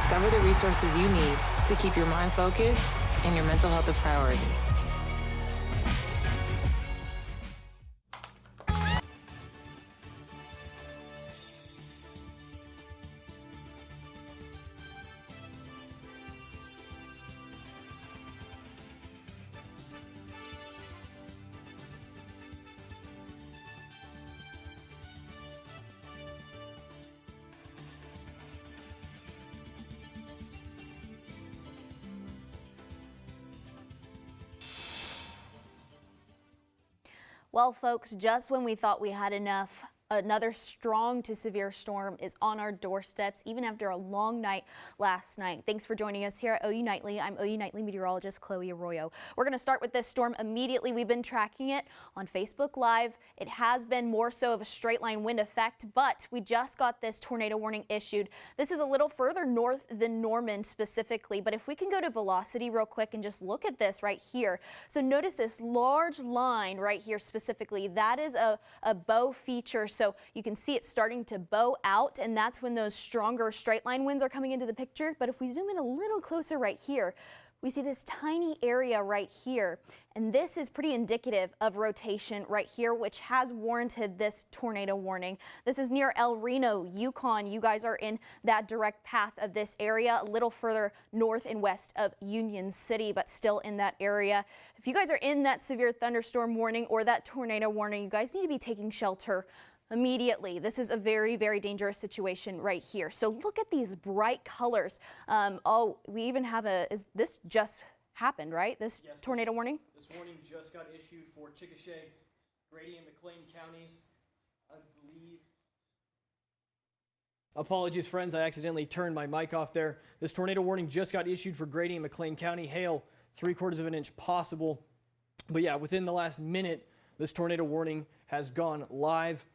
discover the resources you need to keep your mind focused and your mental health a priority. Well, folks, just when we thought we had enough, another strong to severe storm is on our doorsteps, even after a long night last night. Thanks for joining us here at OU Nightly. I'm OU Nightly meteorologist Chloe Arroyo. We're going to start with this storm immediately. We've been tracking it on Facebook Live. It has been more so of a straight line wind effect, but we just got this tornado warning issued. This is a little further north than Norman specifically, but if we can go to velocity real quick and just look at this right here. So notice this large line right here specifically. That is a bow feature. So you can see it starting to bow out, and that's when those stronger straight line winds are coming into the picture. But if we zoom in a little closer right here, we see this tiny area right here, and this is pretty indicative of rotation right here, which has warranted this tornado warning. This is near El Reno, Yukon. You guys are in that direct path of this area, a little further north and west of Union City, but still in that area. If you guys are in that severe thunderstorm warning or that tornado warning, you guys need to be taking shelter immediately. This is a very, very dangerous situation right here. So look at these bright colors. Oh, we even have this just happened, right? This tornado warning? This warning just got issued for Chickasha, Grady, and McLean counties, I believe. Apologies, friends. I accidentally turned my mic off there. This tornado warning just got issued for Grady and McLean County. Hail 3/4 of an inch possible. But yeah, within the last minute, this tornado warning has gone live.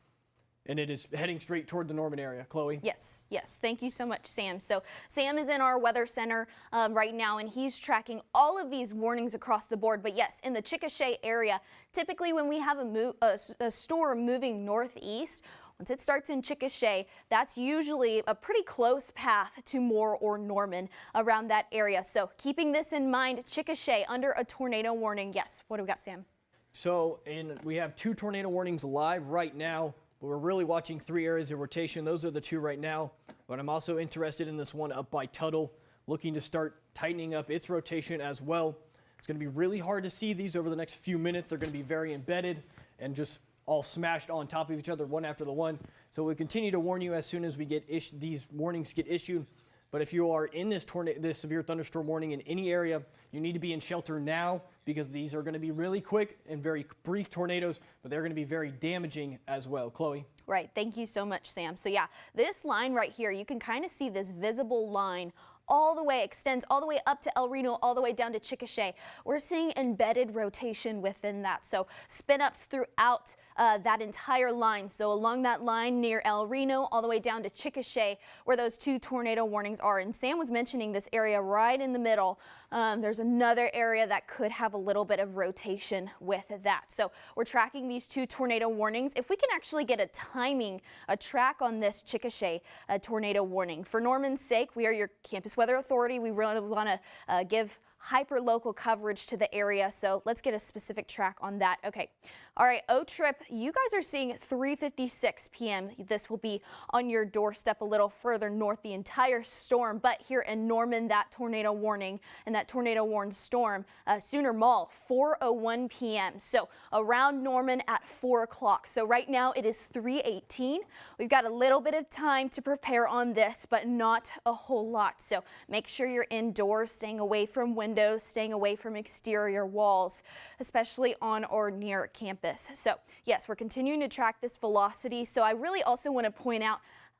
And it is heading straight toward the Norman area. Chloe? Yes, yes. Thank you so much, Sam. So Sam is in our weather center right now, and he's tracking all of these warnings across the board. But yes, in the Chickasha area, typically when we have a storm moving northeast, once it starts in Chickasha, that's usually a pretty close path to Moore or Norman around that area. So keeping this in mind, Chickasha under a tornado warning. Yes, what do we got, Sam? So we have 2 tornado warnings live right now. But we're really watching 3 areas of rotation. Those are the 2 right now. But I'm also interested in this one up by Tuttle, looking to start tightening up its rotation as well. It's going to be really hard to see these over the next few minutes. They're going to be very embedded and just all smashed on top of each other, one after the one. So we continue to warn you as soon as we get these warnings get issued. But if you are in this severe thunderstorm warning in any area, you need to be in shelter now, because these are going to be really quick and very brief tornadoes, but they're going to be very damaging as well. Chloe? Right. Thank you so much, Sam. So yeah, this line right here, you can kind of see this visible line all the way, extends all the way up to El Reno, all the way down to Chickasha. We're seeing embedded rotation within that. So spin ups throughout that entire line. So along that line near El Reno, all the way down to Chickasha, where those 2 tornado warnings are. And Sam was mentioning this area right in the middle. There's another area that could have a little bit of rotation with that. So we're tracking these 2 tornado warnings. If we can actually get a track on this Chickasha tornado warning. For Norman's sake, we are your campus weather authority. We really want to give hyper-local coverage to the area, so let's get a specific track on that. Okay, all right, O-Trip, you guys are seeing 3:56 p.m. This will be on your doorstep a little further north the entire storm, but here in Norman, that tornado warning and that tornado warned storm, Sooner Mall, 4:01 p.m. So around Norman at 4 o'clock. So right now it is 3:18. We've got a little bit of time to prepare on this, but not a whole lot. So make sure you're indoors, staying away from windows, staying away from exterior walls, especially on or near campus. So yes, we're continuing to track this velocity. So I really also want to point out,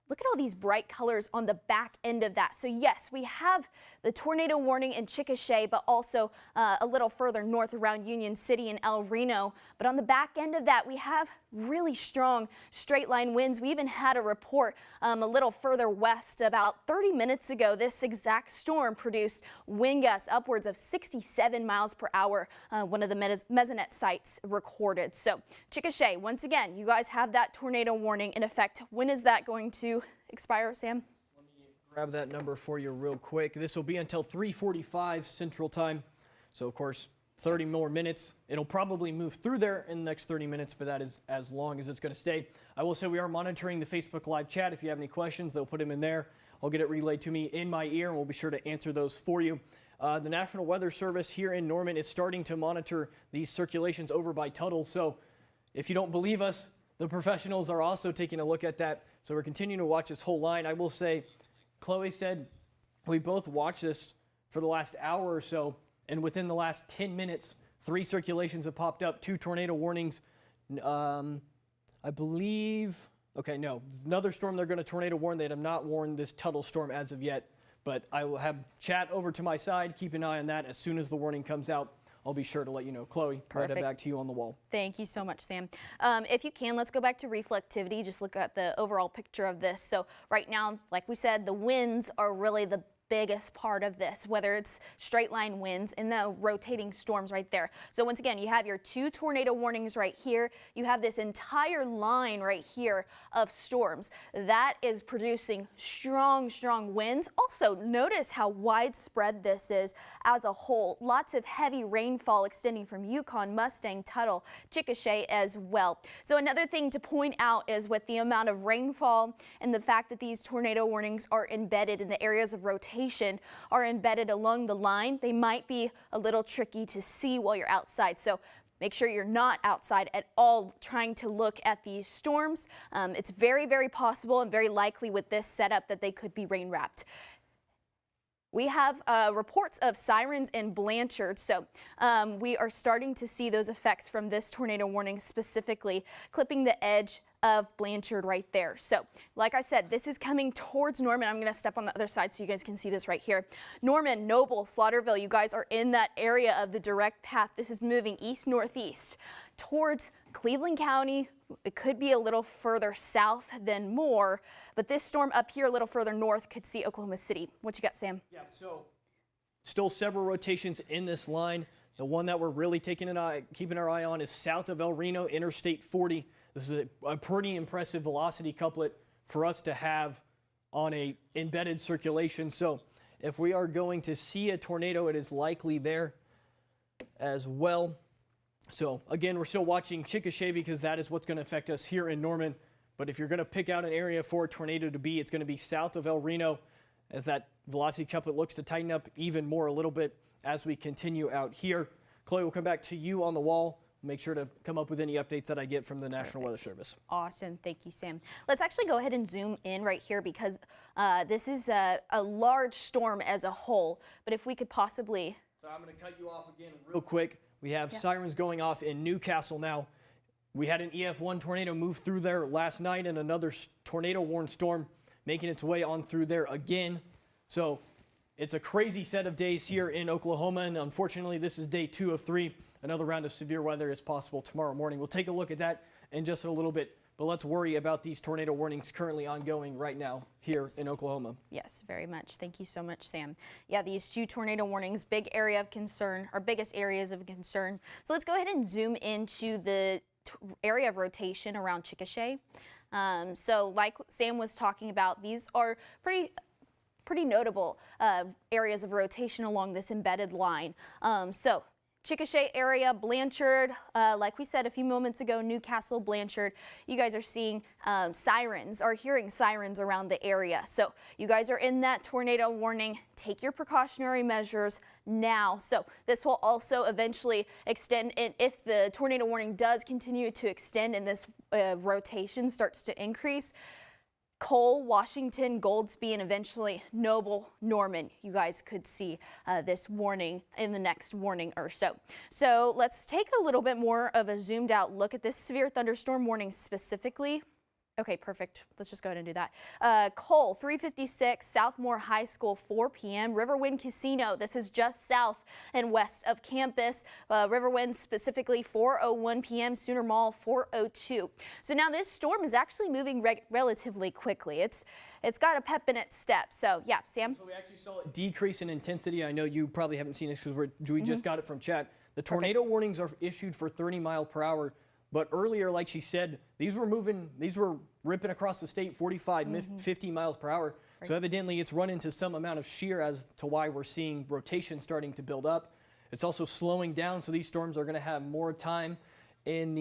look at all these bright colors on the back end of that. So yes, we have the tornado warning in Chickasha, but also a little further north around Union City and El Reno. But on the back end of that, we have really strong straight line winds. We even had a report a little further west about 30 minutes ago. This exact storm produced wind gusts upwards of 67 miles per hour, one of the mesonet sites recorded. So Chickasha, once again, you guys have that tornado warning in effect. When is that going to expire, Sam? Let me Grab that number for you real quick. This will be until 3:45 Central Time. So, of course, 30 more minutes. It'll probably move through there in the next 30 minutes, but that is as long as it's going to stay. I will say we are monitoring the Facebook Live chat. If you have any questions, they'll put them in there. I'll get it relayed to me in my ear, and we'll be sure to answer those for you. The National Weather Service here in Norman is starting to monitor these circulations over by Tuttle. So if you don't believe us, the professionals are also taking a look at that. So we're continuing to watch this whole line. I will say, Chloe said we both watched this for the last hour or so, and within the last 10 minutes, 3 circulations have popped up, 2 tornado warnings. I believe, okay, no, another storm they're going to tornado warn. They have not warned this Tuttle storm as of yet, but I will have chat over to my side. Keep an eye on that. As soon as the warning comes out, I'll be sure to let you know. Chloe, right back to you on the wall. Thank you so much, Sam. If you can, let's go back to reflectivity. Just look at the overall picture of this. So right now, like we said, the winds are really the biggest part of this, whether it's straight line winds and the rotating storms right there. So once again, you have your 2 tornado warnings right here. You have this entire line right here of storms that is producing strong winds. Also, notice how widespread this is as a whole. Lots of heavy rainfall extending from Yukon, Mustang, Tuttle, Chickasha as well. So another thing to point out is with the amount of rainfall and the fact that these tornado warnings are embedded in the areas of rotation are embedded along the line, they might be a little tricky to see while you're outside. So make sure you're not outside at all trying to look at these storms. It's very possible and very likely with this setup that they could be rain wrapped. We have reports of sirens in Blanchard, so we are starting to see those effects from this tornado warning, specifically clipping the edge of Blanchard right there. So like I said, this is coming towards Norman. I'm going to step on the other side so you guys can see this right here. Norman, Noble, Slaughterville, you guys are in that area of the direct path. This is moving east-northeast towards Cleveland County. It could be a little further south than Moore, but this storm up here a little further north could see Oklahoma City. What you got, Sam? Yeah, so still several rotations in this line. The one that we're really keeping our eye on is south of El Reno, Interstate 40. This is a pretty impressive velocity couplet for us to have on a embedded circulation. So if we are going to see a tornado, it is likely there as well. So again, we're still watching Chickasha because that is what's going to affect us here in Norman. But if you're going to pick out an area for a tornado to be, it's going to be south of El Reno, as that velocity couplet looks to tighten up even more a little bit as we continue out here. Chloe, we'll come back to you on the wall. Make sure to come up with any updates that I get from the National Weather Service. Awesome. Thank you, Sam. Let's actually go ahead and zoom in right here because this is a large storm as a whole. But if we could possibly... So I'm going to cut you off again real quick. We have sirens going off in Newcastle now. We had an EF1 tornado move through there last night and another tornado-warned storm making its way on through there again. So it's a crazy set of days here in Oklahoma, and unfortunately this is day 2 of 3. Another round of severe weather is possible tomorrow morning. We'll take a look at that in just a little bit, but let's worry about these tornado warnings currently ongoing right now here in Oklahoma. Yes, very much. Thank you so much, Sam. Yeah, these 2 tornado warnings, big area of concern, our biggest areas of concern. So let's go ahead and zoom into the area of rotation around Chickasha. So like Sam was talking about, these are pretty notable areas of rotation along this embedded line. So Chickasha area, Blanchard, like we said a few moments ago, Newcastle, Blanchard, you guys are seeing hearing sirens around the area. So you guys are in that tornado warning. Take your precautionary measures now. So this will also eventually extend, and if the tornado warning does continue to extend and this rotation starts to increase, Cole, Washington, Goldsby, and eventually Noble, Norman, you guys could see this warning in the next warning or so. So let's take a little bit more of a zoomed out look at this severe thunderstorm warning specifically. Okay, perfect. Let's just go ahead and do that. Cole, 3:56, Southmore High School, 4 p.m. Riverwind Casino, this is just south and west of campus. Riverwind specifically 4:01 p.m. Sooner Mall, 4:02. So now this storm is actually moving relatively quickly. It's got a pep in its step. So yeah, Sam. So we actually saw a decrease in intensity. I know you probably haven't seen this because we just got it from chat. The tornado warnings are issued for 30 mile per hour. But earlier, like she said, these were ripping across the state 45, 50 miles per hour. Right. So evidently it's run into some amount of shear as to why we're seeing rotation starting to build up. It's also slowing down, so these storms are going to have more time in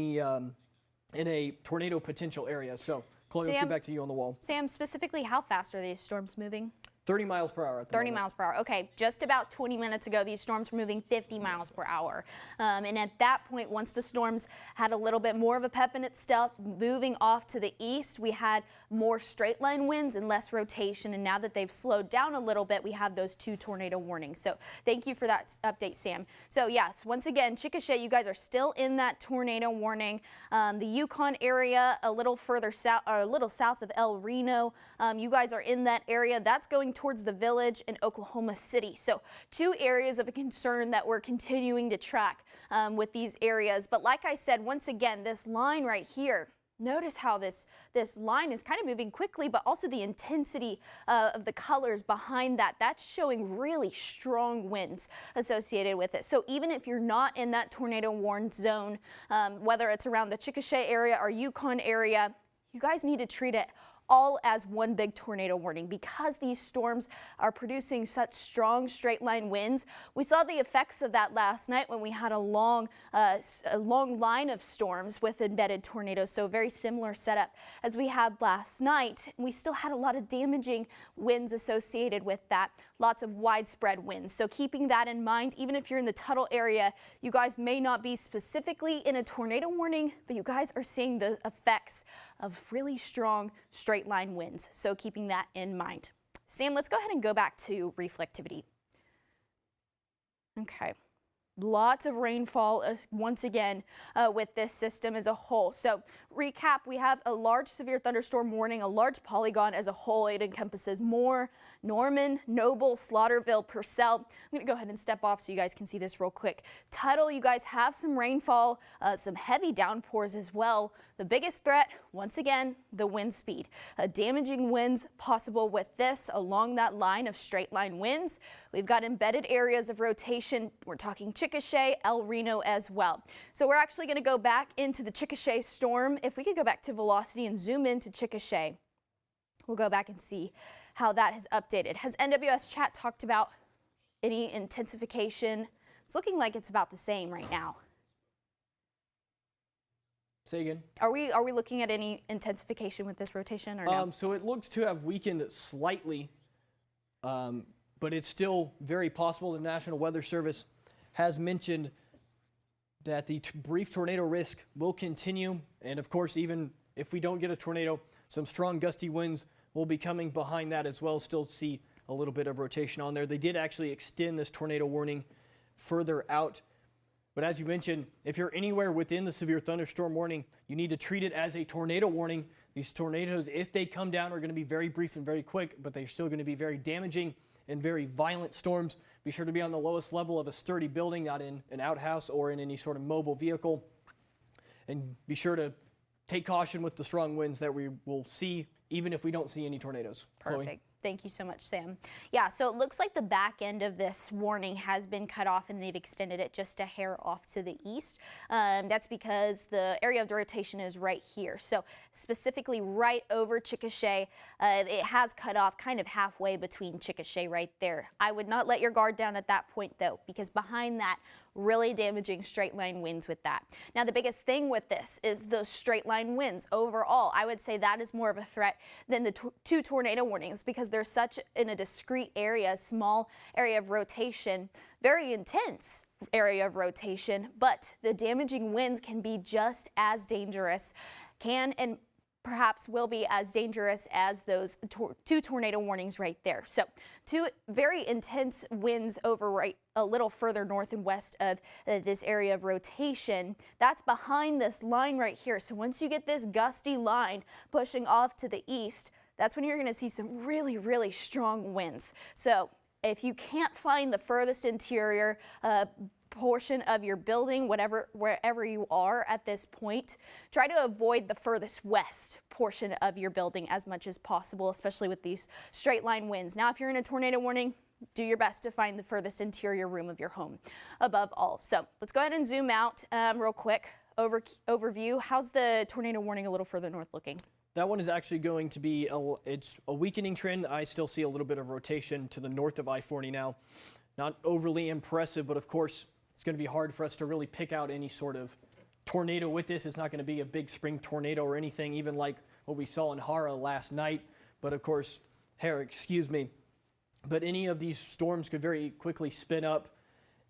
a tornado potential area. So Chloe, let's get back to you on the wall. Sam, specifically, how fast are these storms moving? 30 miles per hour at the 30 moment. miles per hour. Okay, just about 20 minutes ago, these storms were moving 50 miles per hour. And at that point, once the storms had a little bit more of a pep in its step, moving off to the east, we had more straight line winds and less rotation. And now that they've slowed down a little bit, we have those 2 tornado warnings. So thank you for that update, Sam. So yes, once again, Chickasha, you guys are still in that tornado warning. The Yukon area, a little further south, or a little south of El Reno, you guys are in that area. That's going towards the Village in Oklahoma City. So 2 areas of concern that we're continuing to track with these areas. But like I said, once again, this line right here, notice how this line is kind of moving quickly, but also the intensity of the colors behind that, that's showing really strong winds associated with it. So even if you're not in that tornado warned zone, whether it's around the Chickasha area or Yukon area, you guys need to treat it all as one big tornado warning because these storms are producing such strong straight line winds. We saw the effects of that last night when we had a long line of storms with embedded tornadoes. So very similar setup as we had last night. We still had a lot of damaging winds associated with that. Lots of widespread winds. So keeping that in mind, even if you're in the Tuttle area, you guys may not be specifically in a tornado warning, but you guys are seeing the effects of really strong straight line winds. So keeping that in mind. Sam, let's go ahead and go back to reflectivity. Okay. Lots of rainfall once again with this system as a whole. So recap, we have a large severe thunderstorm warning, a large polygon as a whole. It encompasses Moore, Norman, Noble, Slaughterville, Purcell. I'm going to go ahead and step off so you guys can see this real quick. Tuttle, you guys have some rainfall, some heavy downpours as well. The biggest threat, once again, the wind speed. Damaging winds possible with this along that line of straight line winds. We've got embedded areas of rotation. We're talking Chickasha, El Reno as well. So we're actually going to go back into the Chickasha storm. If we could go back to velocity and zoom into Chickasha, we'll go back and see how that has updated. Has NWS chat talked about any intensification? It's looking like it's about the same right now. Say again. Are we looking at any intensification with this rotation or no? So it looks to have weakened slightly, but it's still very possible. The National Weather Service has mentioned that the brief tornado risk will continue. And of course, even if we don't get a tornado, some strong gusty winds will be coming behind that as well. Still see a little bit of rotation on there. They did actually extend this tornado warning further out. But as you mentioned, if you're anywhere within the severe thunderstorm warning, you need to treat it as a tornado warning. These tornadoes, if they come down, are going to be very brief and very quick, but they're still going to be very damaging and very violent storms. Be sure to be on the lowest level of a sturdy building, not in an outhouse or in any sort of mobile vehicle. And be sure to take caution with the strong winds that we will see, even if we don't see any tornadoes. Perfect. Chloe? Thank you so much, Sam. Yeah, so it looks like the back end of this warning has been cut off and they've extended it just a hair off to the east. That's because the area of rotation is right here. So specifically right over Chickasha, it has cut off kind of halfway between Chickasha right there. I would not let your guard down at that point though, because behind that, really damaging straight line winds with that. Now the biggest thing with this is those straight line winds overall. I would say that is more of a threat than the 2 tornado warnings because they're such in a discrete area, small area of rotation, very intense area of rotation, but the damaging winds can be just as dangerous, and perhaps will be as dangerous as those 2 tornado warnings right there. So 2 very intense winds over right a little further north and west of this area of rotation. That's behind this line right here. So once you get this gusty line pushing off to the east, that's when you're going to see some really, really strong winds. So if you can't find the furthest interior portion of your building, wherever you are at this point, try to avoid the furthest west portion of your building as much as possible, especially with these straight line winds. Now, if you're in a tornado warning, do your best to find the furthest interior room of your home above all. So let's go ahead and zoom out real quick. overview. How's the tornado warning a little further north looking? That one is actually going to be, it's a weakening trend. I still see a little bit of rotation to the north of I-40 now. Not overly impressive, but of course, it's going to be hard for us to really pick out any sort of tornado with this. It's not going to be a big spring tornado or anything, even like what we saw in Hara last night. But of course, but any of these storms could very quickly spin up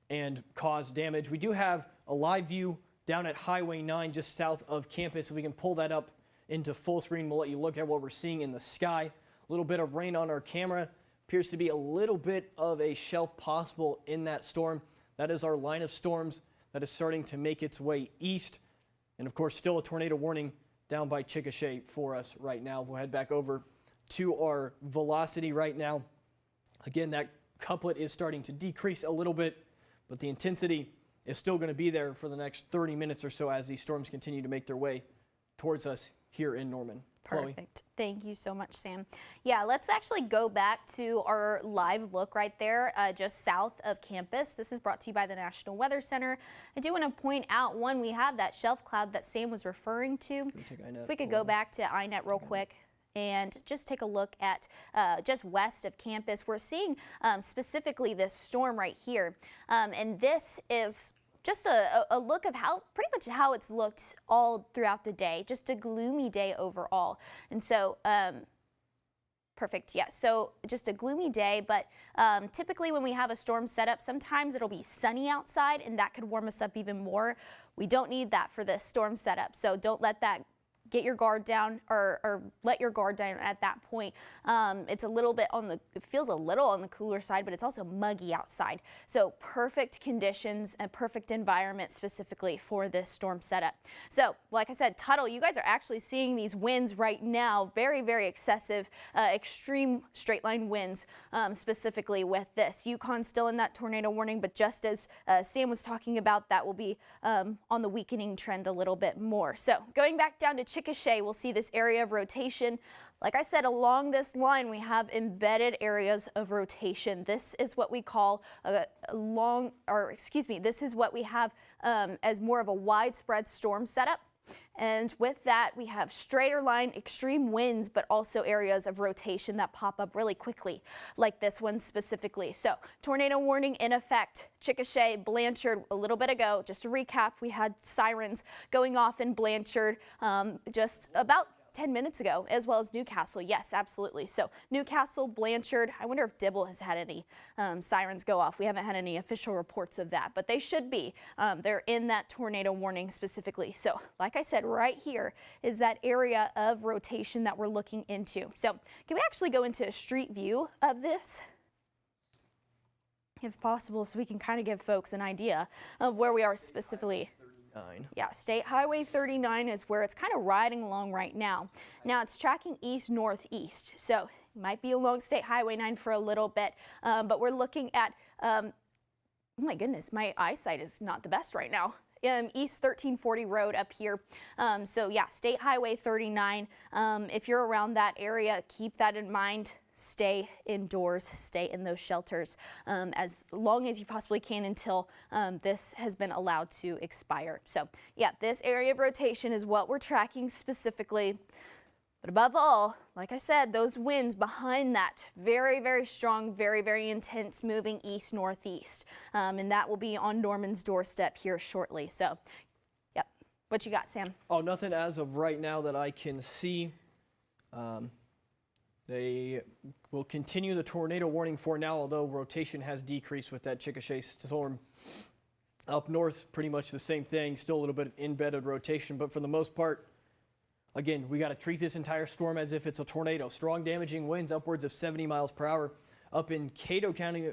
and cause damage. We do have a live view down at Highway 9 just south of campus. If we can pull that up into full screen, we'll let you look at what we're seeing in the sky. A little bit of rain on our camera. Appears to be a little bit of a shelf possible in that storm. That is our line of storms that is starting to make its way east. And of course, still a tornado warning down by Chickasha for us right now. We'll head back over to our velocity right now. Again, that couplet is starting to decrease a little bit, but the intensity is still going to be there for the next 30 minutes or so as these storms continue to make their way towards us here in Norman. Perfect. Chloe. Thank you so much, Sam. Yeah, let's actually go back to our live look right there just south of campus. This is brought to you by the National Weather Center. I do want to point out, one, we have that shelf cloud that Sam was referring to. If we could go back to INET real quick and just take a look at just west of campus. We're seeing specifically this storm right here. And this is just a look of pretty much how it's looked all throughout the day. Just a gloomy day overall. And so, perfect, yeah. So just a gloomy day, but typically when we have a storm set up, sometimes it'll be sunny outside and that could warm us up even more. We don't need that for this storm setup. So don't let that get your guard down or let your guard down at that point. It's a little bit it feels a little on the cooler side, but it's also muggy outside. So perfect conditions and perfect environment specifically for this storm setup. So like I said, Tuttle, you guys are actually seeing these winds right now, very, very excessive, extreme straight line winds specifically with this. Yukon's still in that tornado warning, but just as Sam was talking about, that will be on the weakening trend a little bit more. So going back down to Chickasha, we'll see this area of rotation. Like I said, along this line, we have embedded areas of rotation. This is what we call this is what we have as more of a widespread storm setup. And with that, we have straighter line, extreme winds, but also areas of rotation that pop up really quickly, like this one specifically. So tornado warning in effect. Chickasha, Blanchard, a little bit ago. Just to recap, we had sirens going off in Blanchard just about 10 minutes ago, as well as Newcastle. Yes, absolutely. So Newcastle, Blanchard, I wonder if Dibble has had any sirens go off. We haven't had any official reports of that, but they should be. They're in that tornado warning specifically. So like I said, right here is that area of rotation that we're looking into. So can we actually go into a street view of this, if possible, so we can kind of give folks an idea of where we are specifically? Yeah, State Highway 39 is where it's kind of riding along right now. Now it's tracking east-northeast, so it might be along State Highway 9 for a little bit, but we're looking at, oh my goodness, my eyesight is not the best right now. East 1340 Road up here. So yeah, State Highway 39. If you're around that area, keep that in mind. Stay indoors, stay in those shelters as long as you possibly can until this has been allowed to expire. So yeah, this area of rotation is what we're tracking specifically. But above all, like I said, those winds behind that, very, very strong, very, very intense, moving east-northeast. And that will be on Norman's doorstep here shortly. So, yep. What you got, Sam? Oh, nothing as of right now that I can see. They will continue the tornado warning for now, although rotation has decreased with that Chickasha storm. Up north, pretty much the same thing, still a little bit of embedded rotation, but for the most part, again, we got to treat this entire storm as if it's a tornado. Strong damaging winds upwards of 70 miles per hour. Up in Cato County,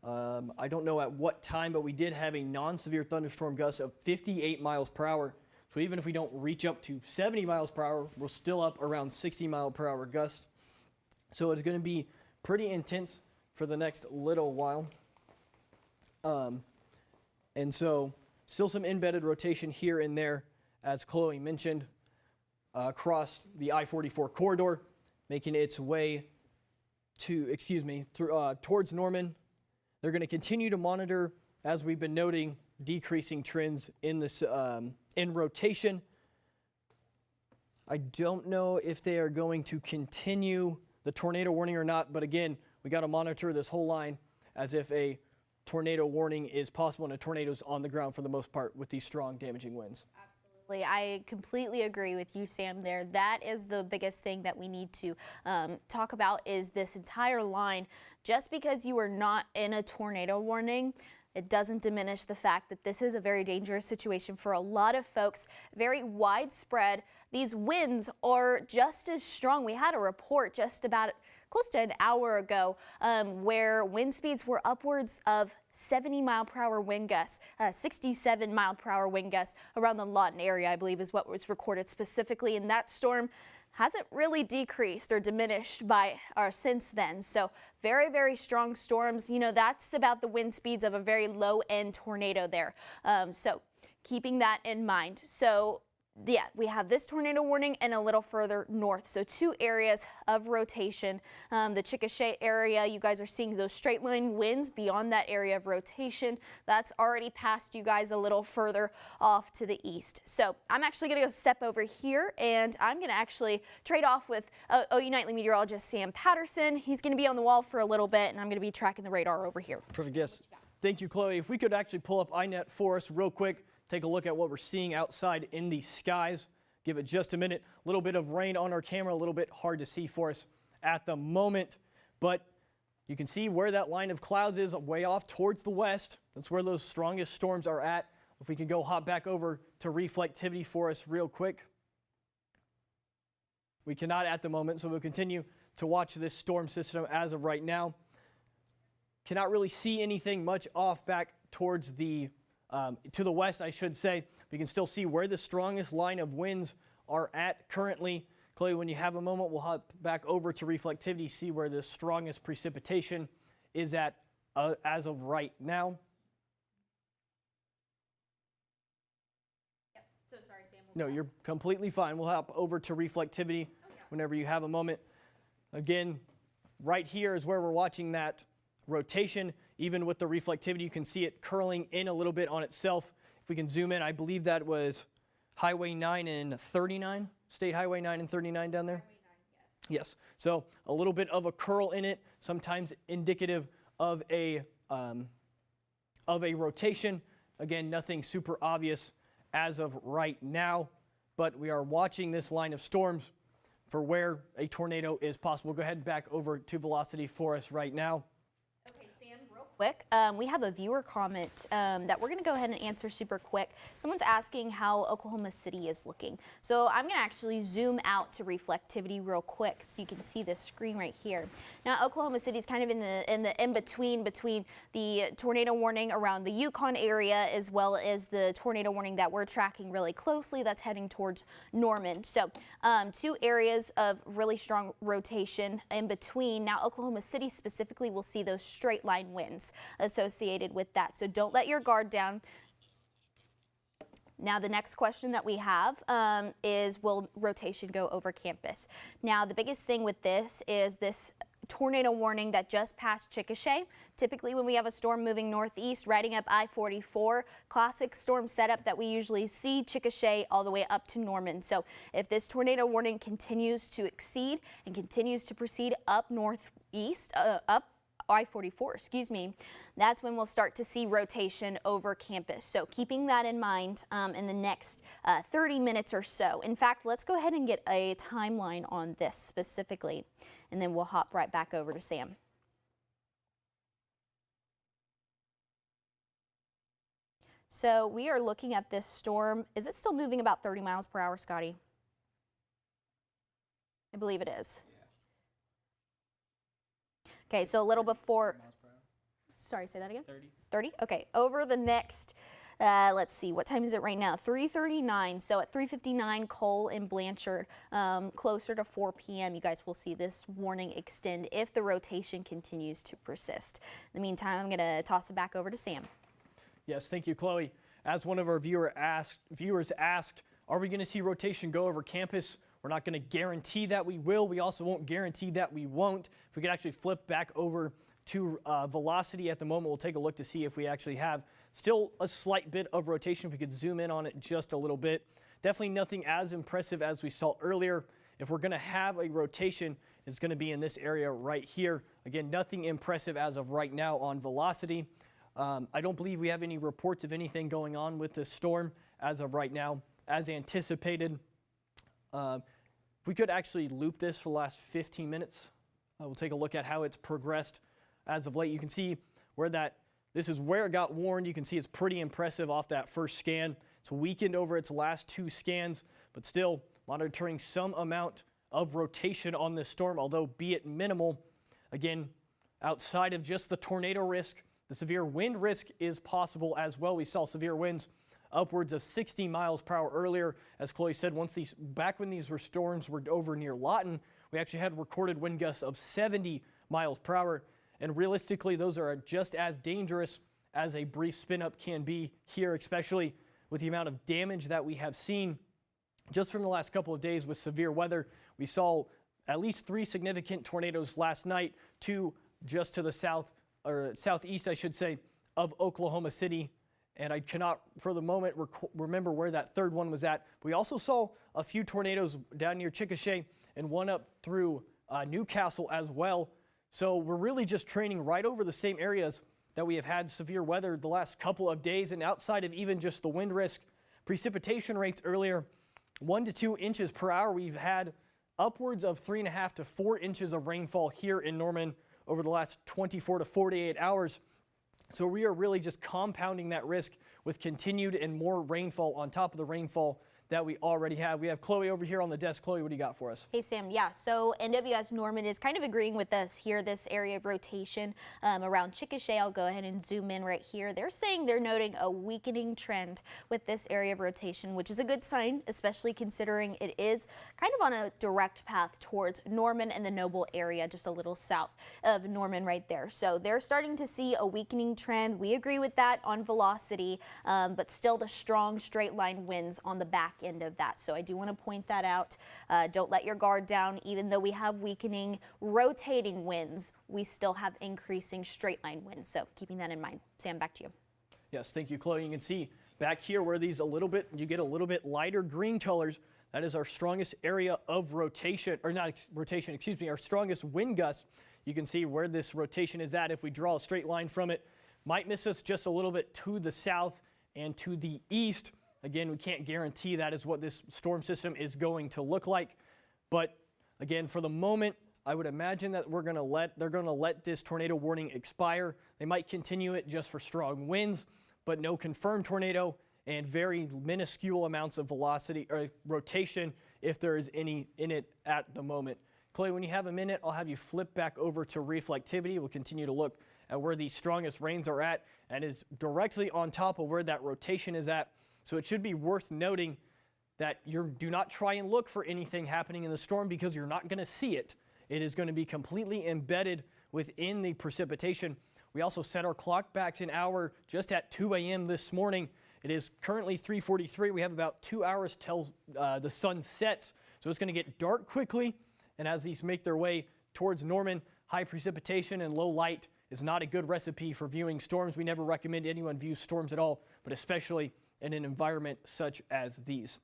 I don't know at what time, but we did have a non-severe thunderstorm gust of 58 miles per hour. So even if we don't reach up to 70 miles per hour, we're still up around 60 mile per hour gusts. So it's going to be pretty intense for the next little while. And so still some embedded rotation here and there, as Chloe mentioned, across the I-44 corridor, making its way to, towards Norman. They're going to continue to monitor, as we've been noting, decreasing trends in this in rotation. I don't know if they are going to continue the tornado warning or not, but again, we got to monitor this whole line as if a tornado warning is possible and a tornado's on the ground for the most part with these strong damaging winds. Absolutely. I completely agree with you, Sam, there. That is the biggest thing that we need to talk about is this entire line. Just because you are not in a tornado warning, it doesn't diminish the fact that this is a very dangerous situation for a lot of folks, very widespread. These winds are just as strong. We had a report just about close to an hour ago where wind speeds were upwards of 70-mile-per-hour wind gusts, 67-mile-per-hour wind gusts around the Lawton area, I believe is what was recorded specifically. And that storm hasn't really decreased or diminished by or since then. So very, very strong storms. You know, that's about the wind speeds of a very low-end tornado there. So keeping that in mind. So yeah, we have this tornado warning and a little further north. So two areas of rotation. The Chickasha area, you guys are seeing those straight line winds beyond that area of rotation. That's already past you guys a little further off to the east. So I'm actually going to go step over here and I'm going to actually trade off with OU Nightly meteorologist Sam Patterson. He's going to be on the wall for a little bit and I'm going to be tracking the radar over here. Perfect. Yes. Thank you, Chloe. If we could actually pull up iNet for us real quick. Take a look at what we're seeing outside in the skies. Give it just a minute. A little bit of rain on our camera, a little bit hard to see for us at the moment, but you can see where that line of clouds is way off towards the west. That's where those strongest storms are at. If we can go hop back over to reflectivity for us real quick. We cannot at the moment, so we'll continue to watch this storm system as of right now. Cannot really see anything much off back towards the to the west, I should say. We can still see where the strongest line of winds are at currently. Chloe, when you have a moment, we'll hop back over to reflectivity, see where the strongest precipitation is at as of right now. Yep. So sorry, Sam. No, you're completely fine. We'll hop over to reflectivity whenever you have a moment. Again, right here is where we're watching that rotation. Even with the reflectivity, you can see it curling in a little bit on itself. If we can zoom in, I believe that was Highway 9 and 39, State Highway 9 and 39 down there. Highway 9, yes. So a little bit of a curl in it, sometimes indicative of a rotation. Again, nothing super obvious as of right now, but we are watching this line of storms for where a tornado is possible. Go ahead and back over to velocity for us right now. Quick. We have a viewer comment that we're going to go ahead and answer super quick. Someone's asking how Oklahoma City is looking. So I'm going to actually zoom out to reflectivity real quick so you can see this screen right here. Now Oklahoma City is kind of in the in-between between the tornado warning around the Yukon area as well as the tornado warning that we're tracking really closely that's heading towards Norman. So two areas of really strong rotation in between. Now Oklahoma City specifically will see those straight line winds associated with that. So don't let your guard down. Now the next question that we have is, will rotation go over campus? Now the biggest thing with this is this tornado warning that just passed Chickasha. Typically when we have a storm moving northeast, riding up I-44, classic storm setup that we usually see, Chickasha all the way up to Norman. So if this tornado warning continues to exceed and continues to proceed up northeast, up I-44, excuse me, that's when we'll start to see rotation over campus. So keeping that in mind in the next 30 minutes or so. In fact, let's go ahead and get a timeline on this specifically, and then we'll hop right back over to Sam. So we are looking at this storm. Is it still moving about 30 miles per hour, Scotty? I believe it is. Okay, so a little before, sorry, say that again? 30. 30? Okay, over the next, let's see, what time is it right now? 3:39, so at 3:59, Cole and Blanchard, closer to 4 p.m., you guys will see this warning extend if the rotation continues to persist. In the meantime, I'm gonna toss it back over to Sam. Yes, thank you, Chloe. As one of our viewers asked, are we gonna see rotation go over campus? We're not going to guarantee that we will. We also won't guarantee that we won't. If we could actually flip back over to velocity at the moment, we'll take a look to see if we actually have Still a slight bit of rotation. If we could zoom in on it just a little bit. Definitely nothing as impressive as we saw earlier. If we're going to have a rotation, it's going to be in this area right here. Again, nothing impressive as of right now on velocity. I don't believe we have any reports of anything going on with this storm as of right now, as anticipated. If we could actually loop this for the last 15 minutes, we'll take a look at how it's progressed as of late. You can see where this is where it got warned. You can see it's pretty impressive off that first scan. It's weakened over its last 2 scans, but still monitoring some amount of rotation on this storm, although be it minimal. Again, outside of just the tornado risk, the severe wind risk is possible as well. We saw severe winds upwards of 60 miles per hour earlier. As Chloe said, back when these storms were over near Lawton, we actually had recorded wind gusts of 70 miles per hour. And realistically, those are just as dangerous as a brief spin up can be here, especially with the amount of damage that we have seen just from the last couple of days with severe weather. We saw at least 3 significant tornadoes last night, 2 just to the south, or southeast, I should say, of Oklahoma City. And I cannot, for the moment, remember where that third one was at. We also saw a few tornadoes down near Chickasha and one up through Newcastle as well. So we're really just training right over the same areas that we have had severe weather the last couple of days. And outside of even just the wind risk, precipitation rates earlier, 1 to 2 inches per hour. We've had upwards of 3.5 to 4 inches of rainfall here in Norman over the last 24 to 48 hours. So we are really just compounding that risk with continued and more rainfall on top of the rainfall that we already have. We have Chloe over here on the desk. Chloe, what do you got for us? Hey, Sam. Yeah, so NWS Norman is kind of agreeing with us here, this area of rotation around Chickasha. I'll go ahead and zoom in right here. They're saying they're noting a weakening trend with this area of rotation, which is a good sign, especially considering it is kind of on a direct path towards Norman and the Noble area, just a little south of Norman right there. So they're starting to see a weakening trend. We agree with that on velocity, but still the strong straight line winds on the back end of that. So I do want to point that out. Don't let your guard down. Even though we have weakening rotating winds, we still have increasing straight line winds. So keeping that in mind. Sam, back to you. Yes, thank you, Chloe. You can see back here where you get a little bit lighter green colors. That is our strongest area of rotation, or not rotation, excuse me, our strongest wind gust. You can see where this rotation is at. If we draw a straight line from it, might miss us just a little bit to the south and to the east. Again, we can't guarantee that is what this storm system is going to look like. But again, for the moment, I would imagine that they're going to let this tornado warning expire. They might continue it just for strong winds, but no confirmed tornado and very minuscule amounts of velocity or rotation if there is any in it at the moment. Chloe, when you have a minute, I'll have you flip back over to reflectivity. We'll continue to look at where the strongest rains are at, and is directly on top of where that rotation is at. So it should be worth noting that do not try and look for anything happening in the storm, because you're not going to see it. It is going to be completely embedded within the precipitation. We also set our clock back to an hour just at 2 a.m. this morning. It is currently 3:43. We have about 2 hours till the sun sets. So it's going to get dark quickly. And as these make their way towards Norman, high precipitation and low light is not a good recipe for viewing storms. We never recommend anyone view storms at all, but especially in an environment such as these.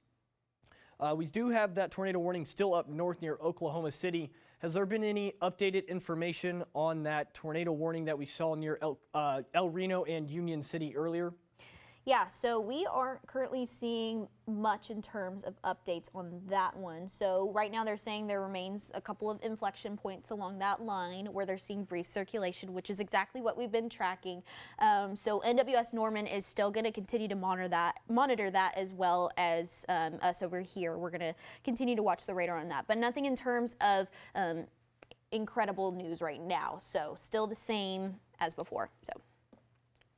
We do have that tornado warning still up north near Oklahoma City. Has there been any updated information on that tornado warning that we saw near El Reno and Union City earlier? Yeah, so we aren't currently seeing much in terms of updates on that one. So right now they're saying there remains a couple of inflection points along that line where they're seeing brief circulation, which is exactly what we've been tracking. So NWS Norman is still going to continue to monitor that as well as us over here. We're going to continue to watch the radar on that, but nothing in terms of incredible news right now. So still the same as before. So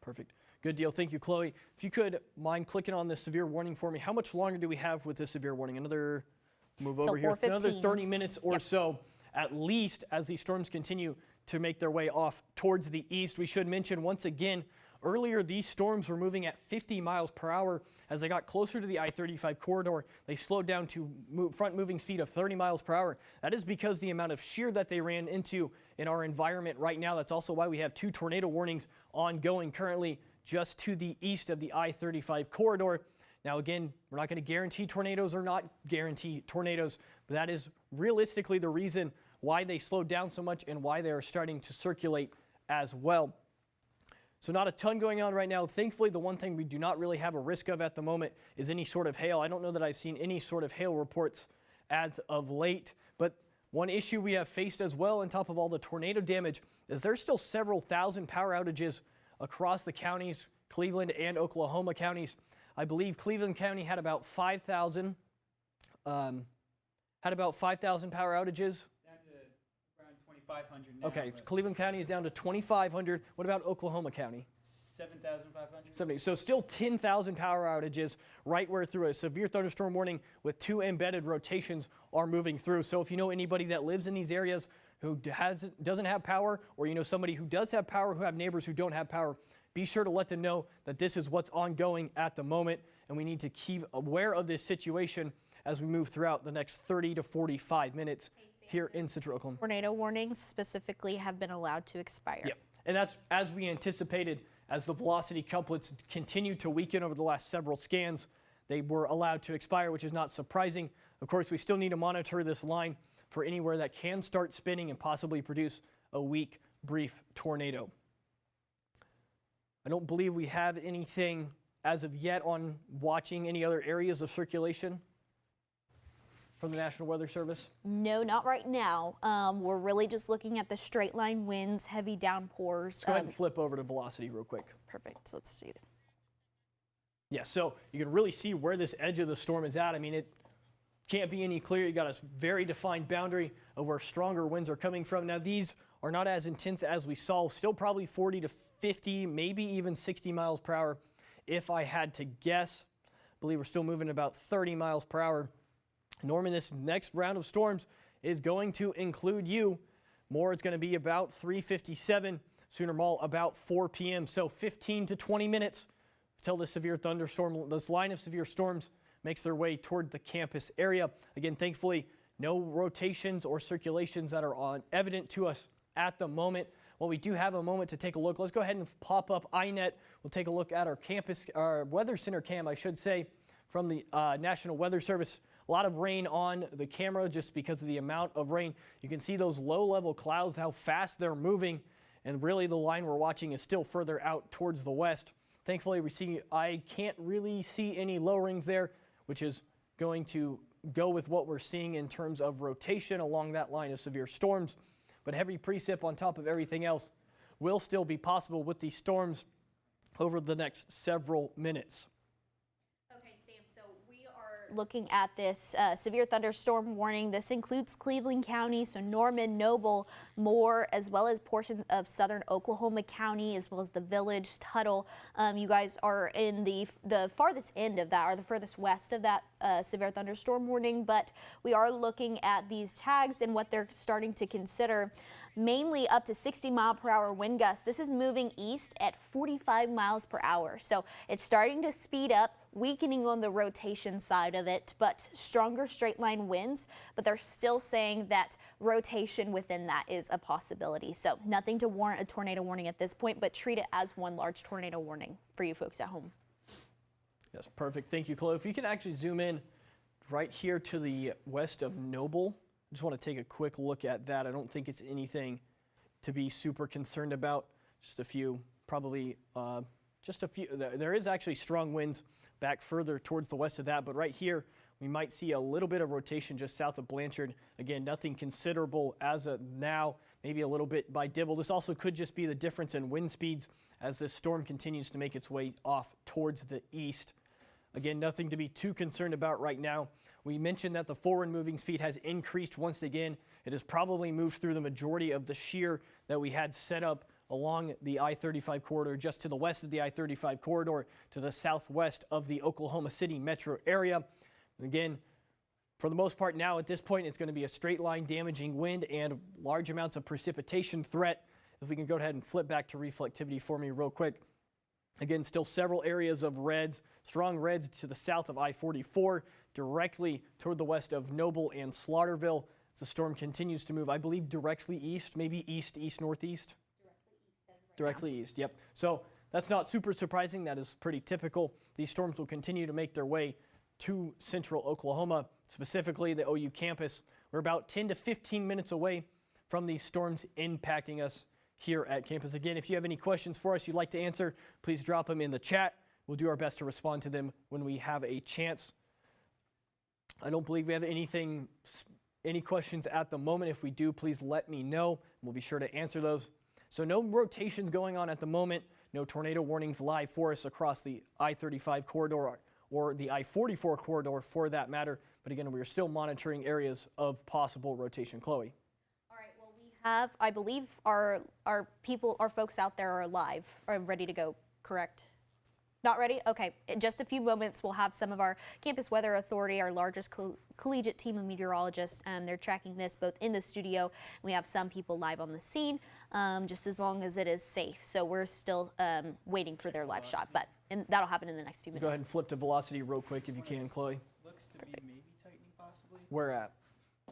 perfect. Good deal. Thank you, Chloe. If you could mind clicking on this severe warning for me, how much longer do we have with this severe warning? Another move over here. Another 30 minutes or so, at least, as these storms continue to make their way off towards the east. We should mention once again, earlier these storms were moving at 50 miles per hour. As they got closer to the I-35 corridor, they slowed down to front moving speed of 30 miles per hour. That is because the amount of shear that they ran into in our environment right now. That's also why we have 2 tornado warnings ongoing currently just to the east of the I-35 corridor. Now again, we're not going to guarantee tornadoes or not guarantee tornadoes, but that is realistically the reason why they slowed down so much and why they are starting to circulate as well. So not a ton going on right now. Thankfully, the one thing we do not really have a risk of at the moment is any sort of hail. I don't know that I've seen any sort of hail reports as of late, but one issue we have faced as well on top of all the tornado damage is there's still several thousand power outages across the counties, Cleveland and Oklahoma counties. I believe Cleveland County had about 5,000 power outages. Down to around 2,500 now. Okay, Cleveland County is down to 2,500. What about Oklahoma County? 7,500. 70. So still 10,000 power outages right where through a severe thunderstorm warning with 2 embedded rotations are moving through. So if you know anybody that lives in these areas who doesn't have power, or you know somebody who does have power, who have neighbors who don't have power, be sure to let them know that this is what's ongoing at the moment, and we need to keep aware of this situation as we move throughout the next 30 to 45 minutes here in Central Oklahoma. Tornado warnings specifically have been allowed to expire. Yep, and that's as we anticipated. As the velocity couplets continued to weaken over the last several scans, they were allowed to expire, which is not surprising. Of course, we still need to monitor this line for anywhere that can start spinning and possibly produce a weak, brief tornado. I don't believe we have anything as of yet on watching any other areas of circulation from the National Weather Service. No, not right now. We're really just looking at the straight line winds, heavy downpours. Let's go ahead and flip over to velocity real quick. Perfect. Let's see. Yeah, so you can really see where this edge of the storm is at. I mean, it can't be any clearer. You got a very defined boundary of where stronger winds are coming from. Now, these are not as intense as we saw. Still probably 40 to 50, maybe even 60 miles per hour if I had to guess. I believe we're still moving about 30 miles per hour. Norman, this next round of storms is going to include you. More, it's going to be about 3:57. Sooner Mall about 4 p.m. So 15 to 20 minutes till this severe thunderstorm, this line of severe storms makes their way toward the campus area. Again, thankfully, no rotations or circulations that are evident to us at the moment. Well, we do have a moment to take a look. Let's go ahead and pop up iNet. We'll take a look at our campus, our weather center cam, I should say, from the National Weather Service. A lot of rain on the camera just because of the amount of rain. You can see those low-level clouds, how fast they're moving, and really the line we're watching is still further out towards the west. Thankfully, I can't really see any low rings there, which is going to go with what we're seeing in terms of rotation along that line of severe storms. But heavy precip on top of everything else will still be possible with these storms over the next several minutes. Looking at this severe thunderstorm warning. This includes Cleveland County, so Norman, Noble, Moore, as well as portions of southern Oklahoma County, as well as the Village, Tuttle. You guys are in the farthest end of that, or the furthest west of that severe thunderstorm warning, but we are looking at these tags and what they're starting to consider. Mainly up to 60 mile per hour wind gusts. This is moving east at 45 miles per hour. So it's starting to speed up, weakening on the rotation side of it, but stronger straight line winds. But they're still saying that rotation within that is a possibility. So nothing to warrant a tornado warning at this point, but treat it as one large tornado warning for you folks at home. Yes, perfect. Thank you, Chloe. If you can actually zoom in right here to the west of Noble. Just want to take a quick look at that. I don't think it's anything to be super concerned about. Just a few, probably just a few. There is actually strong winds back further towards the west of that, but right here we might see a little bit of rotation just south of Blanchard. Again, nothing considerable as of now, maybe a little bit by Dibble. This also could just be the difference in wind speeds as this storm continues to make its way off towards the east. Again, nothing to be too concerned about right now. We mentioned that the forward moving speed has increased once again. It has probably moved through the majority of the shear that we had set up along the I-35 corridor, just to the west of the I-35 corridor, to the southwest of the Oklahoma City metro area. Again, for the most part now at this point, it's going to be a straight line damaging wind and large amounts of precipitation threat. If we can go ahead and flip back to reflectivity for me real quick. Again, still several areas of reds, strong reds to the south of I-44, directly toward the west of Noble and Slaughterville. As the storm continues to move, I believe directly east, maybe east, northeast? Directly east, yep. So That's not super surprising. That is pretty typical. These storms will continue to make their way to central Oklahoma, specifically the OU campus. We're about 10 to 15 minutes away from these storms impacting us here at campus. Again, if you have any questions for us you'd like to answer, please drop them in the chat. We'll do our best to respond to them when we have a chance. I don't believe we have any questions at the moment. If we do, please let me know. We'll be sure to answer those. So no rotations going on at the moment. No tornado warnings live for us across the I-35 corridor or the I-44 corridor for that matter. But again, we are still monitoring areas of possible rotation. Chloe. All right, well, we have, I believe our folks out there are live, are ready to go, correct? Not ready? Okay, in just a few moments we'll have some of our Campus Weather Authority, our largest collegiate team of meteorologists, and they're tracking this both in the studio. We have some people live on the scene, just as long as it is safe. So we're still waiting for their live shot, and that'll happen in the next few minutes. Go ahead and flip to velocity real quick if you can, Chloe. Looks to be maybe tightening possibly. Where at?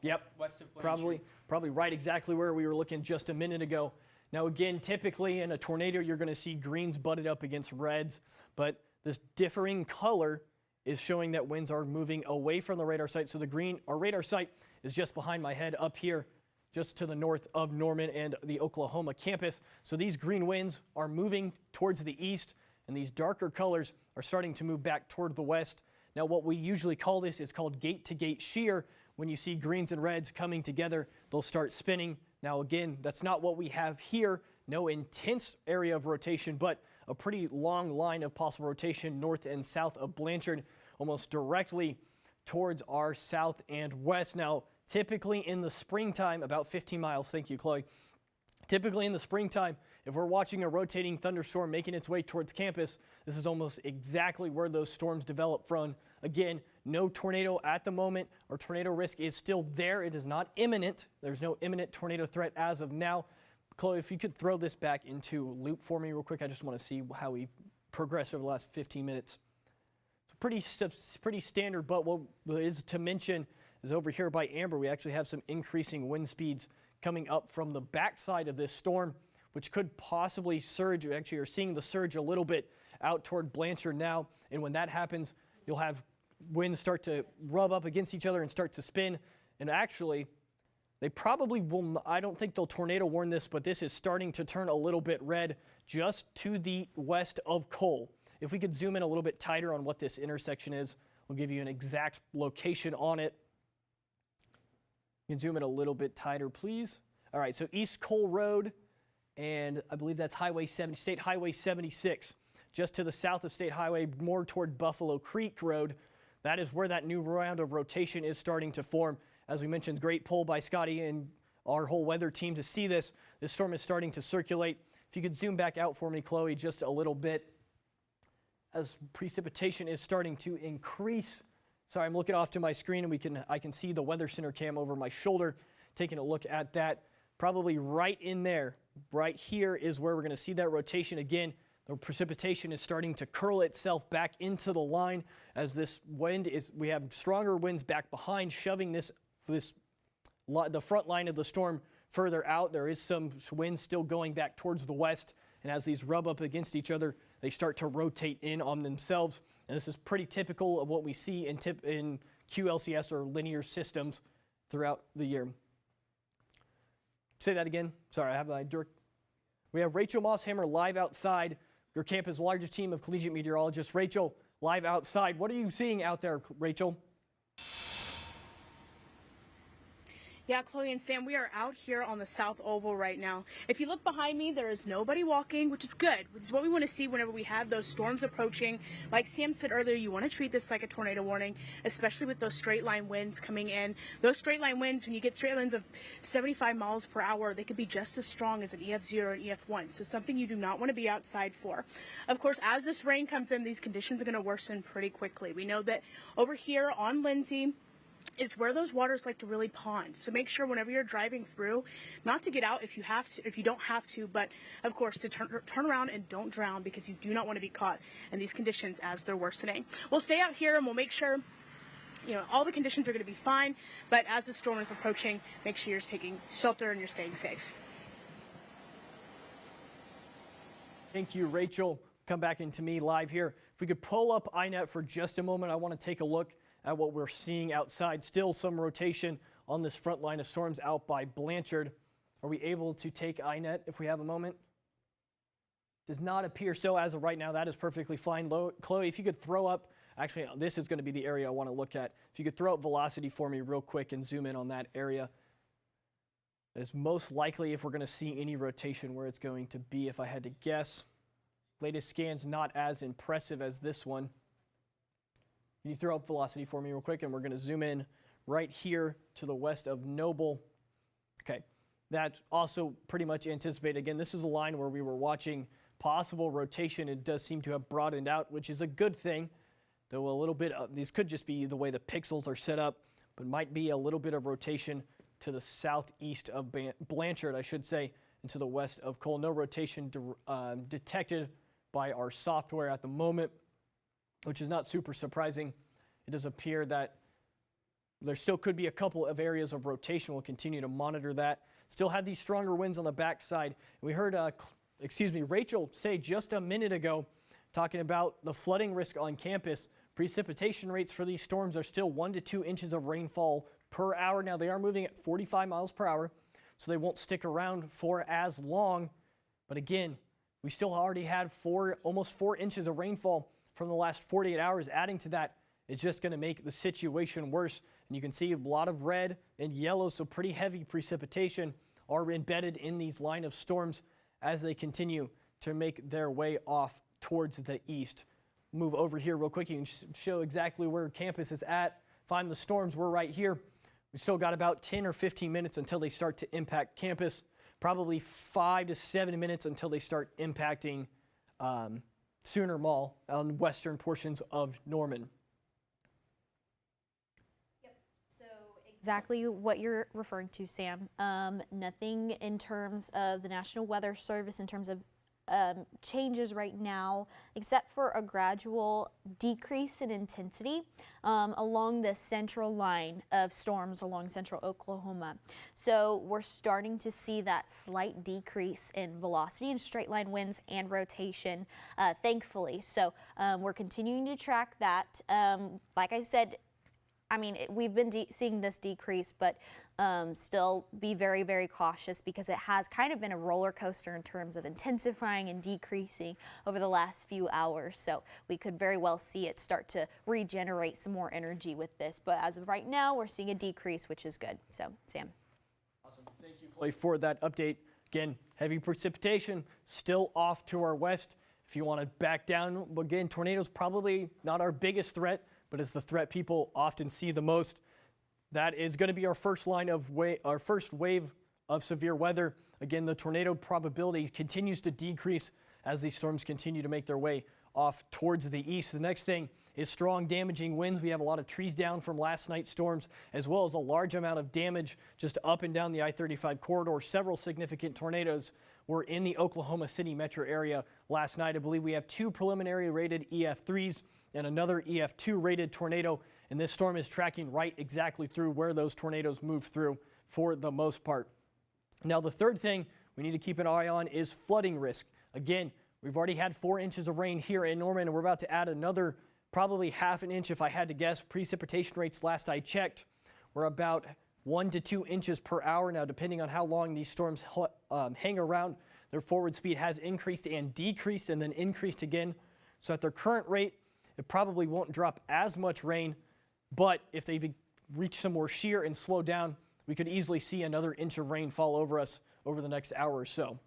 Yep, West of Blanchard. probably right exactly where we were looking just a minute ago. Now again, typically in a tornado you're going to see greens butted up against reds, but this differing color is showing that winds are moving away from the radar site. So the green, our radar site is just behind my head up here, just to the north of Norman and the Oklahoma campus. So these green winds are moving towards the east, and these darker colors are starting to move back toward the west. Now what we usually call this is called gate-to-gate shear. When you see greens and reds coming together, they'll start spinning. Now again, that's not what we have here. No intense area of rotation, but a pretty long line of possible rotation north and south of Blanchard, almost directly towards our south and west. Now, typically in the springtime, about 15 miles, thank you, Chloe. Typically in the springtime, if we're watching a rotating thunderstorm making its way towards campus, this is almost exactly where those storms develop from. Again, no tornado at the moment. Our tornado risk is still there. It is not imminent. There's no imminent tornado threat as of now. Chloe, if you could throw this back into loop for me real quick. I just want to see how we progress over the last 15 minutes. It's pretty standard, but what is to mention is over here by Amber, we actually have some increasing wind speeds coming up from the backside of this storm, which could possibly surge. We actually are seeing the surge a little bit out toward Blanchard now, and when that happens, you'll have winds start to rub up against each other and start to spin, and actually, they probably will, I don't think they'll tornado warn this, but this is starting to turn a little bit red just to the west of Cole. If we could zoom in a little bit tighter on what this intersection is, we'll give you an exact location on it. You can zoom in a little bit tighter, please. All right, so East Cole Road, and I believe that's State Highway 76, just to the south of State Highway, more toward Buffalo Creek Road. That is where that new round of rotation is starting to form. As we mentioned, great poll by Scotty and our whole weather team to see this. This storm is starting to circulate. If you could zoom back out for me, Chloe, just a little bit, as precipitation is starting to increase. Sorry, I'm looking off to my screen and I can see the Weather Center cam over my shoulder, taking a look at that. Probably right in there, right here is where we're going to see that rotation again. The precipitation is starting to curl itself back into the line as this wind is, we have stronger winds back behind, shoving the front line of the storm further out. There is some wind still going back towards the west, and as these rub up against each other, they start to rotate in on themselves. And this is pretty typical of what we see in QLCS or linear systems throughout the year. Say that again. Sorry, I have my direct. We have Rachel Mosshammer live outside, your campus' largest team of collegiate meteorologists. Rachel, live outside. What are you seeing out there, Rachel? Yeah, Chloe and Sam, we are out here on the South Oval right now. If you look behind me, there is nobody walking, which is good. It's what we want to see whenever we have those storms approaching. Like Sam said earlier, you want to treat this like a tornado warning, especially with those straight line winds coming in. Those straight line winds, when you get straight lines of 75 miles per hour, they could be just as strong as an EF0 and EF1. So something you do not want to be outside for. Of course, as this rain comes in, these conditions are going to worsen pretty quickly. We know that over here on Lindsay is where those waters like to really pond. So make sure whenever you're driving through, not to get out if you have to, if you don't have to, but of course to turn around and don't drown, because you do not want to be caught in these conditions as they're worsening. We'll stay out here and we'll make sure, you know, all the conditions are going to be fine, but as the storm is approaching, make sure you're taking shelter and you're staying safe. Thank you, Rachel. Come back into me live here. If we could pull up INET for just a moment, I want to take a look at what we're seeing outside. Still some rotation on this front line of storms out by Blanchard. Are we able to take INET if we have a moment? Does not appear so as of right now. That is perfectly fine. Chloe, if you could throw up, actually, this is going to be the area I want to look at. If you could throw up velocity for me real quick and zoom in on that area. That is most likely if we're going to see any rotation where it's going to be, if I had to guess. Latest scan's not as impressive as this one. Can you throw up velocity for me real quick? And we're going to zoom in right here to the west of Noble. Okay, that's also pretty much anticipated. Again, this is a line where we were watching possible rotation. It does seem to have broadened out, which is a good thing. Though a little bit of, these could just be the way the pixels are set up, but might be a little bit of rotation to the southeast of Blanchard, I should say, and to the west of Cole. No rotation detected by our software at the moment, which is not super surprising. It does appear that there still could be a couple of areas of rotation. We'll continue to monitor that. Still have these stronger winds on the backside. We heard, Rachel say just a minute ago, talking about the flooding risk on campus. Precipitation rates for these storms are still 1 to 2 inches of rainfall per hour. Now, they are moving at 45 miles per hour, so they won't stick around for as long. But again, we still already had almost 4 inches of rainfall from the last 48 hours. Adding to that, it's just going to make the situation worse. And you can see a lot of red and yellow, so pretty heavy precipitation are embedded in these line of storms as they continue to make their way off towards the east. Move over here real quick. You can show exactly where campus is at. Find the storms. We're right here. We still got about 10 or 15 minutes until they start to impact campus. Probably 5 to 7 minutes until they start impacting Sooner Mall on western portions of Norman. Yep. So exactly what you're referring to, Sam. Nothing in terms of the National Weather Service in terms of changes right now, except for a gradual decrease in intensity along the central line of storms along central Oklahoma. So we're starting to see that slight decrease in velocity and straight line winds and rotation, thankfully. So we're continuing to track that. Like I said, we've been seeing this decrease, but still be very, very cautious because it has kind of been a roller coaster in terms of intensifying and decreasing over the last few hours. So we could very well see it start to regenerate some more energy with this. But as of right now, we're seeing a decrease, which is good. So, Sam. Awesome. Thank you, Chloe, for that update. Again, heavy precipitation still off to our west. If you want to back down, again, tornadoes probably not our biggest threat, but it's the threat people often see the most. That is going to be our first first wave of severe weather. Again, the tornado probability continues to decrease as these storms continue to make their way off towards the east. The next thing is strong damaging winds. We have a lot of trees down from last night's storms, as well as a large amount of damage just up and down the I-35 corridor. Several significant tornadoes were in the Oklahoma City metro area last night. I believe we have 2 preliminary rated EF3s and another EF2 rated tornado. And this storm is tracking right exactly through where those tornadoes move through for the most part. Now, the third thing we need to keep an eye on is flooding risk. Again, we've already had 4 inches of rain here in Norman, and we're about to add another probably half an inch if I had to guess. Precipitation rates last I checked were about 1 to 2 inches per hour. Now, depending on how long these storms hang around, their forward speed has increased and decreased and then increased again. So at their current rate, it probably won't drop as much rain. But if they reach some more shear and slow down, we could easily see another inch of rain fall over us over the next hour or so.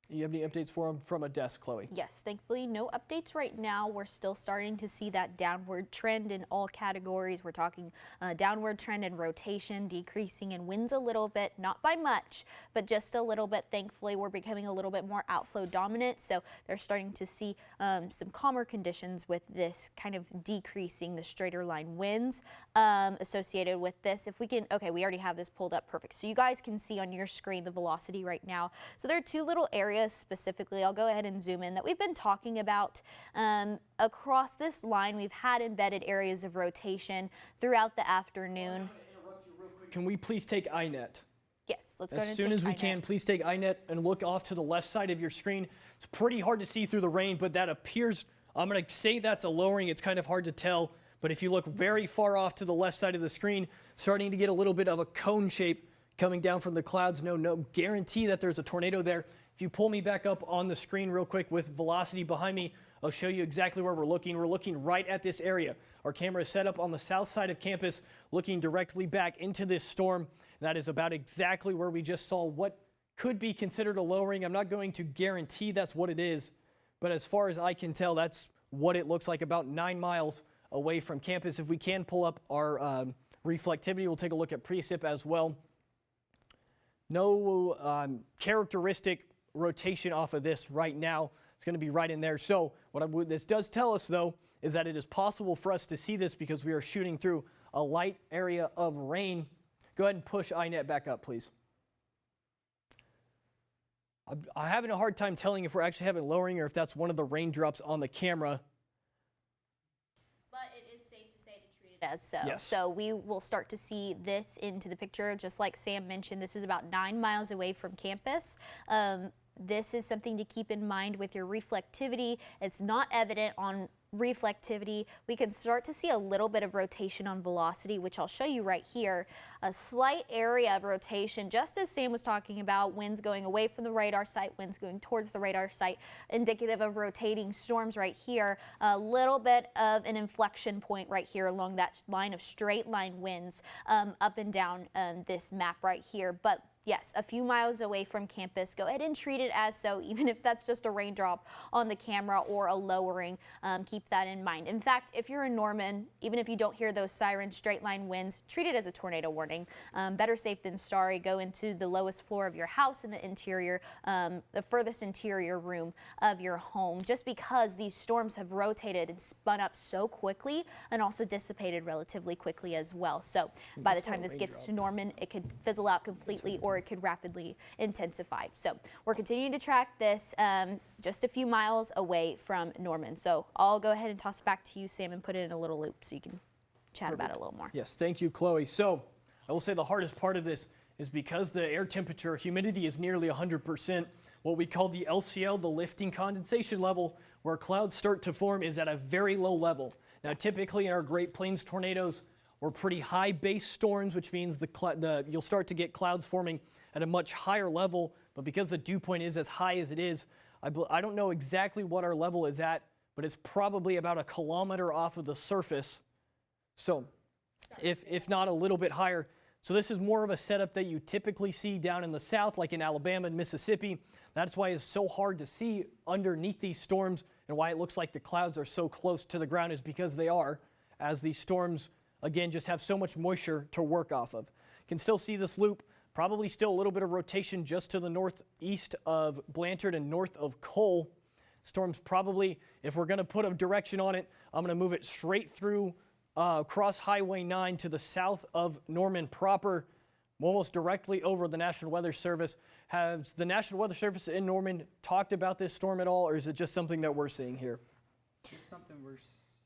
You have any updates for them from a desk, Chloe? Yes, thankfully no updates right now. We're still starting to see that downward trend in all categories. We're talking downward trend in rotation, decreasing in winds a little bit, not by much, but just a little bit. Thankfully, we're becoming a little bit more outflow dominant, so they're starting to see some calmer conditions with this kind of decreasing the straighter line winds associated with this. If we can, okay, we already have this pulled up, perfect. So you guys can see on your screen the velocity right now. So there are 2 little areas specifically, I'll go ahead and zoom in, that we've been talking about. Across this line, we've had embedded areas of rotation throughout the afternoon. Can we please take INET? Yes, let's go As ahead and soon take as we iNet. can, please take iNet and look off to the left side of your screen. It's pretty hard to see through the rain, but that appears, I'm going to say that's a lowering. It's kind of hard to tell, but if you look very far off to the left side of the screen, starting to get a little bit of a cone shape coming down from the clouds. No guarantee that there's a tornado there. If you pull me back up on the screen real quick with velocity behind me, I'll show you exactly where we're looking. We're looking right at this area. Our camera is set up on the south side of campus, looking directly back into this storm. That is about exactly where we just saw what could be considered a lowering. I'm not going to guarantee that's what it is, but as far as I can tell, that's what it looks like, about 9 miles away from campus. If we can pull up our reflectivity, we'll take a look at precip as well. No characteristic rotation off of this right now. It's going to be right in there. So what this does tell us, though, is that it is possible for us to see this because we are shooting through a light area of rain. Go ahead and push iNet back up, please. I'm having a hard time telling if we're actually having lowering or if that's one of the raindrops on the camera. But it is safe to say to treat it as so. Yes. So we will start to see this into the picture. Just like Sam mentioned, this is about 9 miles away from campus. This is something to keep in mind with your reflectivity. It's not evident on reflectivity. We can start to see a little bit of rotation on velocity, which I'll show you right here. A slight area of rotation, just as Sam was talking about, winds going away from the radar site, winds going towards the radar site, indicative of rotating storms right here. A little bit of an inflection point right here along that line of straight line winds up and down this map right here. But yes, a few miles away from campus. Go ahead and treat it as so, even if that's just a raindrop on the camera or a lowering. Keep that in mind. In fact, if you're in Norman, even if you don't hear those sirens, straight line winds, treat it as a tornado warning. Better safe than sorry. Go into the lowest floor of your house in the interior, the furthest interior room of your home, just because these storms have rotated and spun up so quickly and also dissipated relatively quickly as well. So by the time this gets to Norman, it could fizzle out completely or it could rapidly intensify. So we're continuing to track this just a few miles away from Norman. So I'll go ahead and toss it back to you, Sam, and put it in a little loop so you can chat about it a little more. Yes, thank you, Chloe. So I will say the hardest part of this is because the air temperature, humidity is nearly 100%. What we call the LCL, the lifting condensation level, where clouds start to form, is at a very low level. Now, typically in our Great Plains tornadoes, we're pretty high base storms, which means you'll start to get clouds forming at a much higher level. But because the dew point is as high as it is, I don't know exactly what our level is at, but it's probably about 1 kilometer off of the surface. So if not a little bit higher. So this is more of a setup that you typically see down in the south, like in Alabama and Mississippi. That's why it's so hard to see underneath these storms, and why it looks like the clouds are so close to the ground is because they are, as these storms, again, just have so much moisture to work off of. You can still see this loop, probably still a little bit of rotation just to the northeast of Blanchard and north of Cole. Storms probably, if we're going to put a direction on it, I'm going to move it straight through across Highway 9 to the south of Norman proper, almost directly over the National Weather Service. Has the National Weather Service in Norman talked about this storm at all, or is it just something that we're seeing here? Just something we're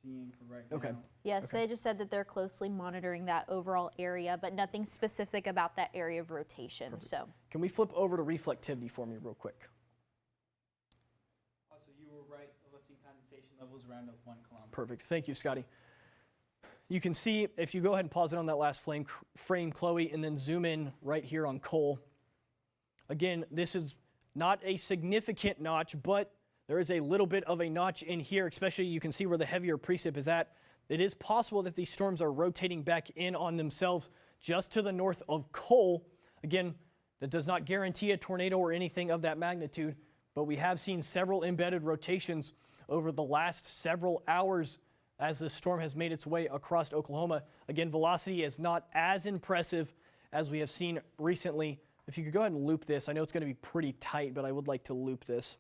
seeing for right Okay. now. Yes, they just said that they're closely monitoring that overall area, but nothing specific about that area of rotation. So Can we flip over to reflectivity for me real quick? Also, you were right. The lifting condensation level is around 1 kilometer. Perfect. Thank you, Scotty. You can see, if you go ahead and pause it on that last frame, Chloe, and then zoom in right here on Cole. Again, this is not a significant notch, but there is a little bit of a notch in here, especially you can see where the heavier precip is at. It is possible that these storms are rotating back in on themselves just to the north of Cole. Again, that does not guarantee a tornado or anything of that magnitude, but we have seen several embedded rotations over the last several hours as the storm has made its way across Oklahoma. Again, velocity is not as impressive as we have seen recently. If you could go ahead and loop this. I know it's going to be pretty tight, but I would like to loop this.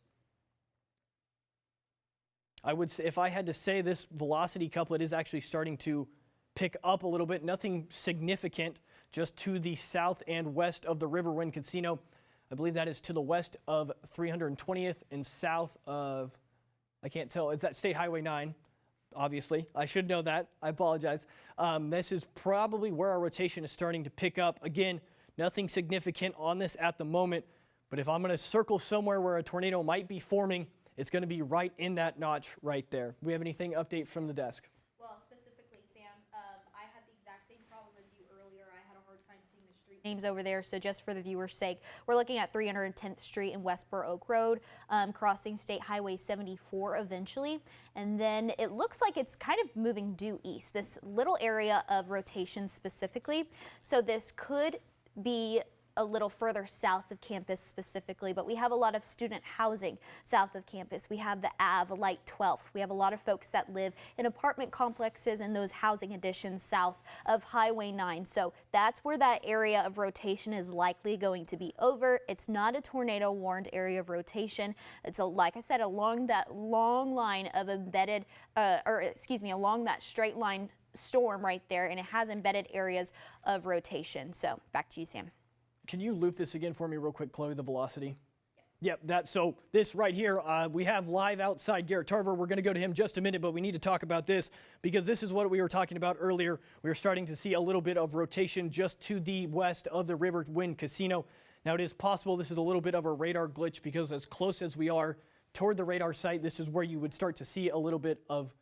I would say, if I had to say, this velocity couplet is actually starting to pick up a little bit. Nothing significant, just to the south and west of the Riverwind Casino. I believe that is to the west of 320th and south of, I can't tell, it's that State Highway 9. Obviously, I should know that. I apologize. This is probably where our rotation is starting to pick up. Again, Nothing significant on this at the moment, but if I'm going to circle somewhere where a tornado might be forming, it's going to be right in that notch right there. Do we have anything update from the desk? Well, specifically, Sam, I had the exact same problem as you earlier. I had a hard time seeing the street names over there, so just for the viewer's sake, we're looking at 310th Street and Westboro Oak Road, crossing State Highway 74 eventually, and then it looks like it's kind of moving due east, this little area of rotation specifically, so this could be a little further south of campus specifically, but we have a lot of student housing south of campus. We have the Ave, Light 12th. We have a lot of folks that live in apartment complexes and those housing additions south of Highway 9. So that's where that area of rotation is likely going to be over. It's not a tornado warned area of rotation. It's like I said, along that long line of embedded, along that straight line storm right there, and it has embedded areas of rotation. So back to you, Sam. Can you loop this again for me real quick, Chloe, the velocity? Yes. Yep, so this right here, we have live outside Garrett Tarver. We're going to go to him just a minute, but we need to talk about this because this is what we were talking about earlier. We are starting to see a little bit of rotation just to the west of the River Wind Casino. Now, it is possible this is a little bit of a radar glitch because as close as we are toward the radar site, this is where you would start to see a little bit of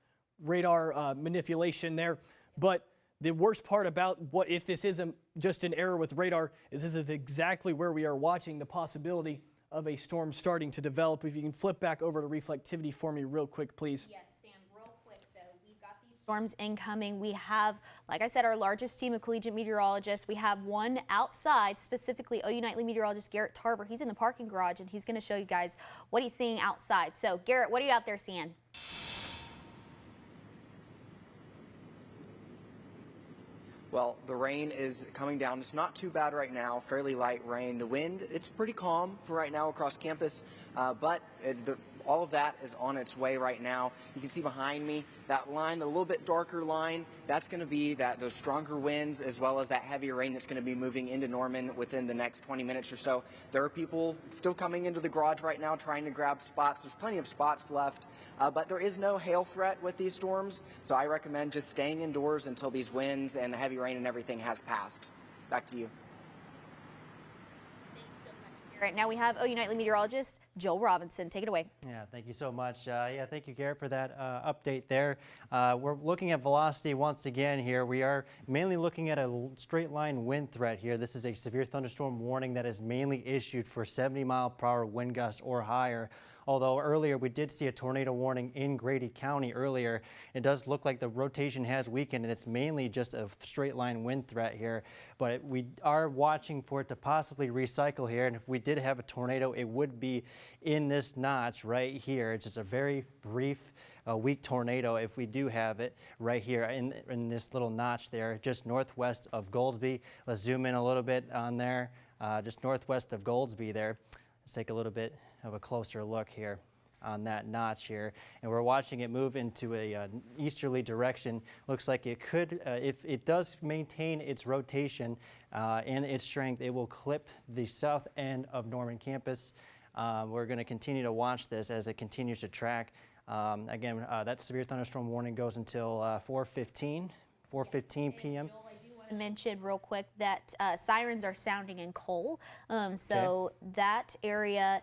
radar manipulation there. But the worst part about what if this isn't just an error with radar is this is exactly where we are watching the possibility of a storm starting to develop. If you can flip back over to reflectivity for me real quick, please. Yes, Sam, real quick though. We've got these storms incoming. We have, like I said, our largest team of collegiate meteorologists. We have one outside, specifically OU Nightly meteorologist Garrett Tarver. He's in the parking garage and he's going to show you guys what he's seeing outside. So Garrett, what are you out there seeing? Well, the rain is coming down. It's not too bad right now, fairly light rain. The wind, it's pretty calm for right now across campus, but all of that is on its way right now. You can see behind me that line, the little bit darker line, that's going to be those stronger winds as well as that heavier rain that's going to be moving into Norman within the next 20 minutes or so. There are people still coming into the garage right now trying to grab spots. There's plenty of spots left, but there is no hail threat with these storms, so I recommend just staying indoors until these winds and the heavy rain and everything has passed. Back to you. Garrett. Now we have OU Nightly meteorologist Joel Robinson. Take it away. Yeah, thank you so much. Yeah, thank you, Garrett, for that update there. We're looking at velocity once again here. We are mainly looking at a straight line wind threat here. This is a severe thunderstorm warning that is mainly issued for 70-mile-per-hour wind gusts or higher. Although earlier we did see a tornado warning in Grady County earlier, it does look like the rotation has weakened and it's mainly just a straight line wind threat here. But we are watching for it to possibly recycle here, and if we did have a tornado, it would be in this notch right here. It's just a very brief, weak tornado if we do have it right here in this little notch there, just northwest of Goldsby. Let's zoom in a little bit on there, just northwest of Goldsby there. Let's take a little bit of a closer look here on that notch here. And we're watching it move into a easterly direction. Looks like it could, if it does maintain its rotation and its strength, it will clip the south end of Norman campus. We're going to continue to watch this as it continues to track. Again, that severe thunderstorm warning goes until 4:15 p.m. Mention real quick that sirens are sounding in Cole, so that area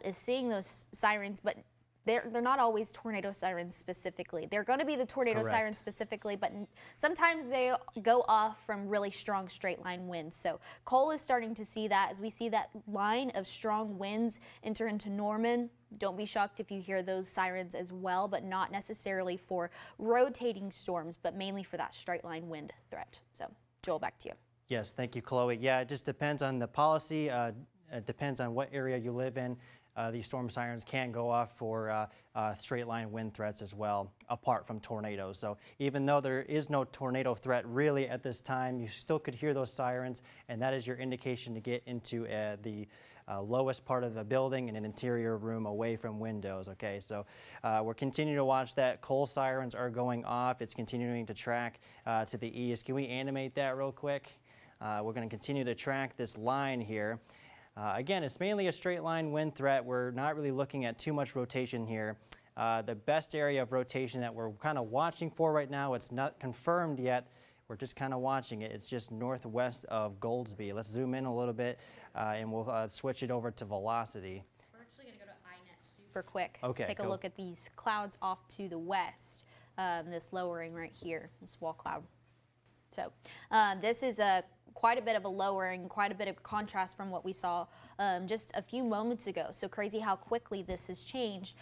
is seeing those sirens, but they're not always tornado sirens specifically. They're going to be the tornado sirens specifically, but sometimes they go off from really strong straight line winds. So Cole is starting to see that as we see that line of strong winds enter into Norman. Don't be shocked if you hear those sirens as well, but not necessarily for rotating storms, but mainly for that straight line wind threat. So Joel, back to you. Yes, thank you, Chloe. Yeah, it just depends on the policy. It depends on what area you live in. These storm sirens can go off for straight line wind threats as well, apart from tornadoes. So even though there is no tornado threat really at this time, you still could hear those sirens, and that is your indication to get into the lowest part of the building in an interior room away from windows. Okay, so we're continuing to watch that. Cole sirens are going off. It's continuing to track to the east. Can we animate that real quick? We're going to continue to track this line here. Again, it's mainly a straight line wind threat. We're not really looking at too much rotation here. The best area of rotation that we're kind of watching for right now, it's not confirmed yet, we're just kind of watching it. It's just northwest of Goldsby. Let's zoom in a little bit and we'll switch it over to velocity. We're actually going to go to iNet super quick. Okay, Take a look at these clouds off to the west. This lowering right here, this wall cloud. So this is quite a bit of a lowering, quite a bit of contrast from what we saw just a few moments ago. So crazy how quickly this has changed.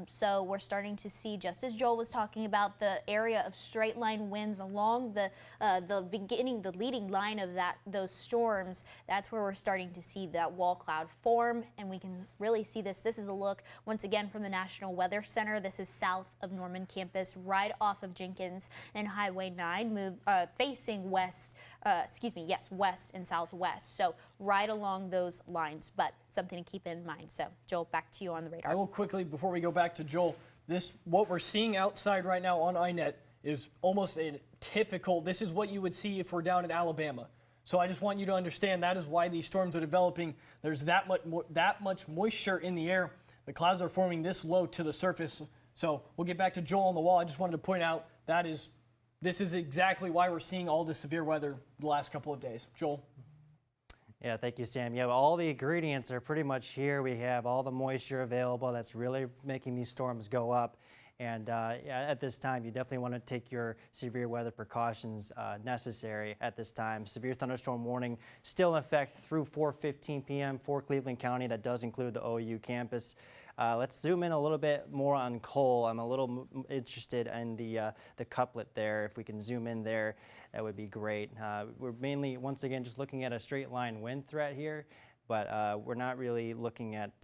So we're starting to see, just as Joel was talking about, the area of straight line winds along the leading line of those storms. That's where we're starting to see that wall cloud form, and we can really see this. This is a look once again from the National Weather Center. This is south of Norman campus, right off of Jenkins and Highway 9, facing west. West and southwest. So right along those lines, but something to keep in mind. So Joel, back to you on the radar. I will quickly, before we go back to Joel, what we're seeing outside right now on iNet is almost a typical, this is what you would see if we're down in Alabama. So I just want you to understand that is why these storms are developing. There's that much moisture in the air. The clouds are forming this low to the surface. So we'll get back to Joel on the wall. I just wanted to point out this is exactly why we're seeing all this severe weather the last couple of days. Joel? Yeah, thank you, Sam. Yeah, all the ingredients are pretty much here. We have all the moisture available that's really making these storms go up. And at this time, you definitely want to take your severe weather precautions necessary at this time. Severe thunderstorm warning still in effect through 4:15 p.m. for Cleveland County. That does include the OU campus. Let's zoom in a little bit more on Cole. I'm a little interested in the couplet there. If we can zoom in there, that would be great. We're mainly, once again, just looking at a straight line wind threat here, but we're not really looking at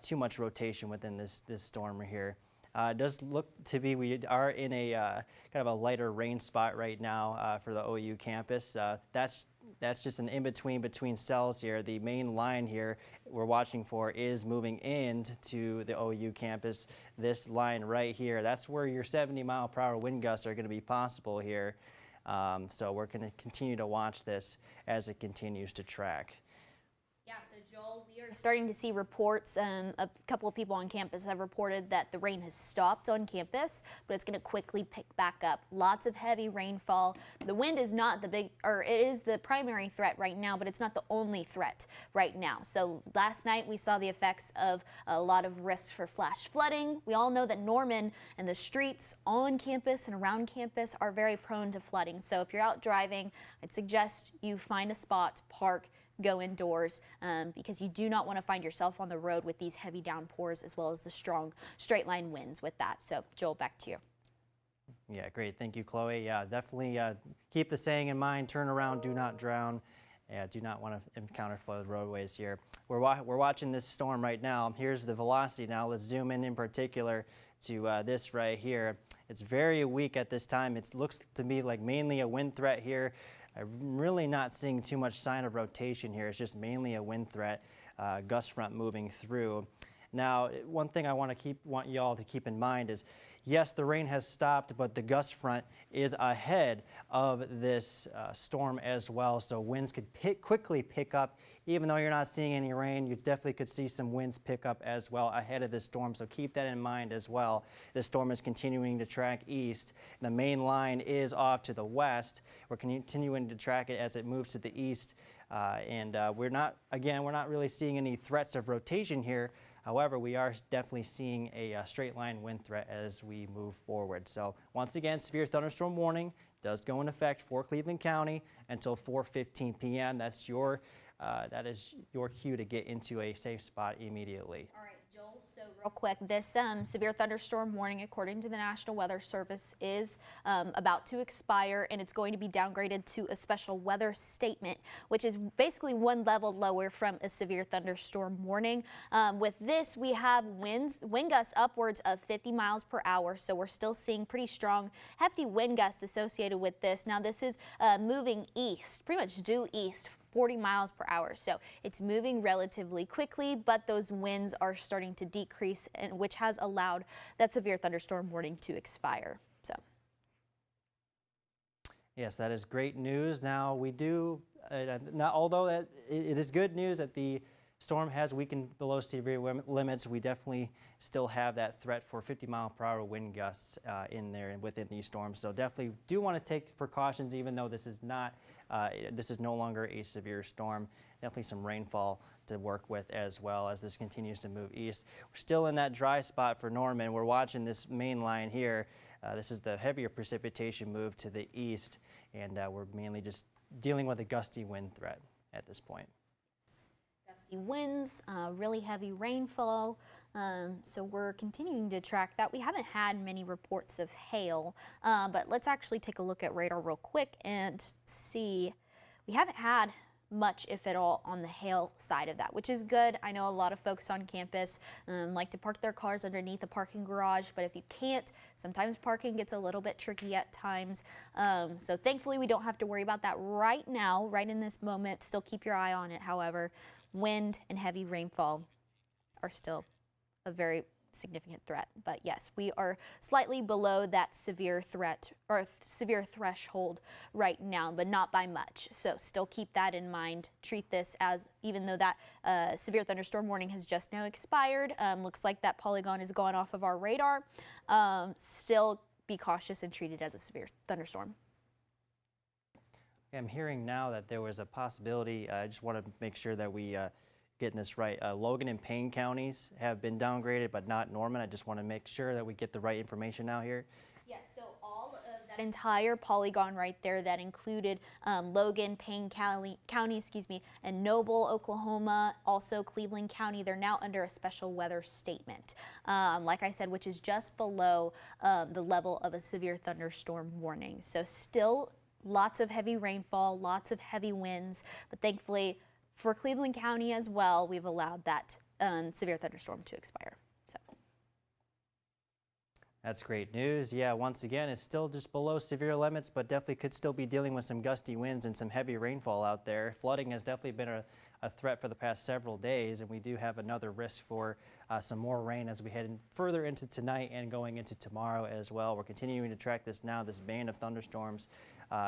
too much rotation within this storm here. It does look to be we are in a kind of a lighter rain spot right now for the OU campus. That's just an in-between cells here. The main line here we're watching for is moving into the OU campus. This line right here, that's where your 70-mile-per-hour wind gusts are going to be possible here. So we're going to continue to watch this as it continues to track. Yeah, so Joel, we are starting to see reports. A couple of people on campus have reported that the rain has stopped on campus, but it's going to quickly pick back up. Lots of heavy rainfall. The wind is not it is the primary threat right now, but it's not the only threat right now. So last night we saw the effects of a lot of risks for flash flooding. We all know that Norman and the streets on campus and around campus are very prone to flooding. So if you're out driving, I'd suggest you find a spot, park, go indoors because you do not want to find yourself on the road with these heavy downpours as well as the strong straight line winds with that. So Joel, back to you. Yeah, great. Thank you, Chloe. Yeah, definitely keep the saying in mind, turn around, do not drown. Yeah, do not want to encounter flooded roadways here. We're watching this storm right now. Here's the velocity now. Let's zoom in particular to this right here. It's very weak at this time. It looks to me like mainly a wind threat here. I'm really not seeing too much sign of rotation here. It's just mainly a wind threat, gust front moving through. Now, one thing I want you all to keep in mind is, yes, the rain has stopped, but the gust front is ahead of this storm as well. So winds could quickly pick up. Even though you're not seeing any rain, you definitely could see some winds pick up as well ahead of this storm. So keep that in mind as well. This storm is continuing to track east. The main line is off to the west. We're continuing to track it as it moves to the east. We're not really seeing any threats of rotation here. However, we are definitely seeing a straight line wind threat as we move forward. So once again, severe thunderstorm warning does go in effect for Cleveland County until 4:15 p.m. That is your cue to get into a safe spot immediately. All right, Joel, so real quick, this severe thunderstorm warning, according to the National Weather Service, is about to expire, and it's going to be downgraded to a special weather statement, which is basically one level lower from a severe thunderstorm warning. With this, we have wind gusts upwards of 50 miles per hour, so we're still seeing pretty strong, hefty wind gusts associated with this. Now, this is moving east, pretty much due east, 40 miles per hour. So it's moving relatively quickly, but those winds are starting to decrease, and which has allowed that severe thunderstorm warning to expire. So. Yes, that is great news. Now we do, although it is good news that the storm has weakened below severe limits, we definitely still have that threat for 50-mile-per-hour wind gusts in there and within these storms. So definitely do want to take precautions, even though this is not, this is no longer a severe storm. Definitely some rainfall to work with as well as this continues to move east. We're still in that dry spot for Norman. We're watching this main line here. This is the heavier precipitation move to the east, and we're mainly just dealing with a gusty wind threat at this point. Gusty winds, really heavy rainfall. So we're continuing to track that. We haven't had many reports of hail, but let's actually take a look at radar real quick and see. We haven't had much, if at all, on the hail side of that, which is good. I know a lot of folks on campus like to park their cars underneath a parking garage, but if you can't, sometimes parking gets a little bit tricky at times. So thankfully we don't have to worry about that right now, right in this moment. Still keep your eye on it. However, wind and heavy rainfall are still a very significant threat. But yes, we are slightly below that severe threat or severe threshold right now, but not by much. So still keep that in mind. Treat this as, even though that severe thunderstorm warning has just now expired, looks like that polygon is gone off of our radar, still be cautious and treat it as a severe thunderstorm. I'm hearing now that there was a possibility. I just want to make sure that we getting this right. Logan and Payne counties have been downgraded, but not Norman. I just want to make sure that we get the right information out here. Yes, so all of that entire polygon right there that included Logan, Payne County, and Noble, Oklahoma, also Cleveland County, they're now under a special weather statement, like I said, which is just below the level of a severe thunderstorm warning. So still lots of heavy rainfall, lots of heavy winds, but thankfully for Cleveland County as well, we've allowed that severe thunderstorm to expire. So that's great news. Yeah, once again, it's still just below severe limits, but definitely could still be dealing with some gusty winds and some heavy rainfall out there. Flooding has definitely been a threat for the past several days, and we do have another risk for some more rain as we head further into tonight and going into tomorrow as well. We're continuing to track this now. This band of thunderstorms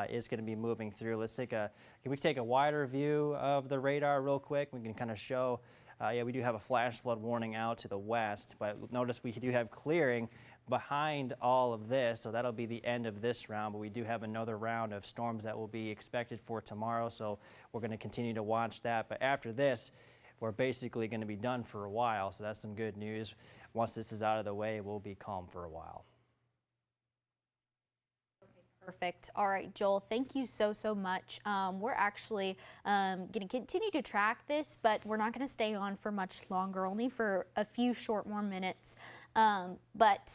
is going to be moving through. Let's take can we take a wider view of the radar real quick? We can kind of show, yeah, we do have a flash flood warning out to the west, but notice we do have clearing behind all of this, so that'll be the end of this round, but we do have another round of storms that will be expected for tomorrow, so we're going to continue to watch that. But after this, we're basically going to be done for a while, so that's some good news. Once this is out of the way, we'll be calm for a while. Perfect. All right, Joel, thank you so much. We're actually going to continue to track this, but we're not going to stay on for much longer, only for a few short more minutes. But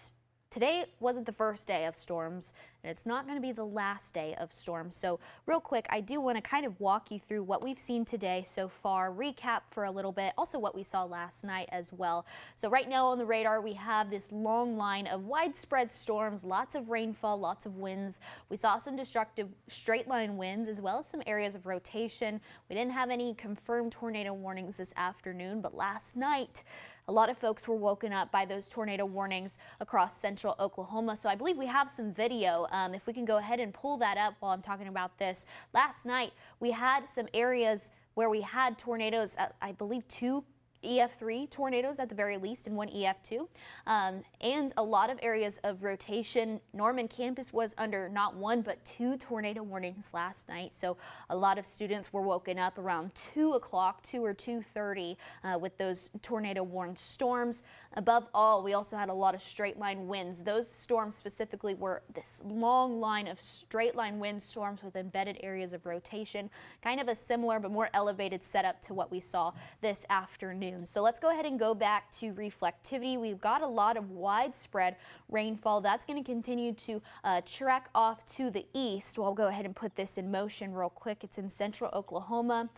today wasn't the first day of storms, and it's not going to be the last day of storms. So real quick, I do want to kind of walk you through what we've seen today so far, recap for a little bit, also what we saw last night as well. So right now on the radar, we have this long line of widespread storms, lots of rainfall, lots of winds. We saw some destructive straight line winds as well as some areas of rotation. We didn't have any confirmed tornado warnings this afternoon, but last night, a lot of folks were woken up by those tornado warnings across central Oklahoma. So I believe we have some video. If we can go ahead and pull that up while I'm talking about this. Last night, we had some areas where we had tornadoes, I believe 2 EF3 tornadoes at the very least and 1 EF2, and a lot of areas of rotation. Norman campus was under not 1 but 2 tornado warnings last night, so a lot of students were woken up around 2 o'clock, 2 or 2:30 with those tornado warned storms. Above all, we also had a lot of straight line winds. Those storms specifically were this long line of straight line wind storms with embedded areas of rotation, kind of a similar but more elevated setup to what we saw this afternoon. So let's go ahead and go back to reflectivity. We've got a lot of widespread rainfall. That's going to continue to trek off to the east. We'll go ahead and put this in motion real quick. It's in central Oklahoma.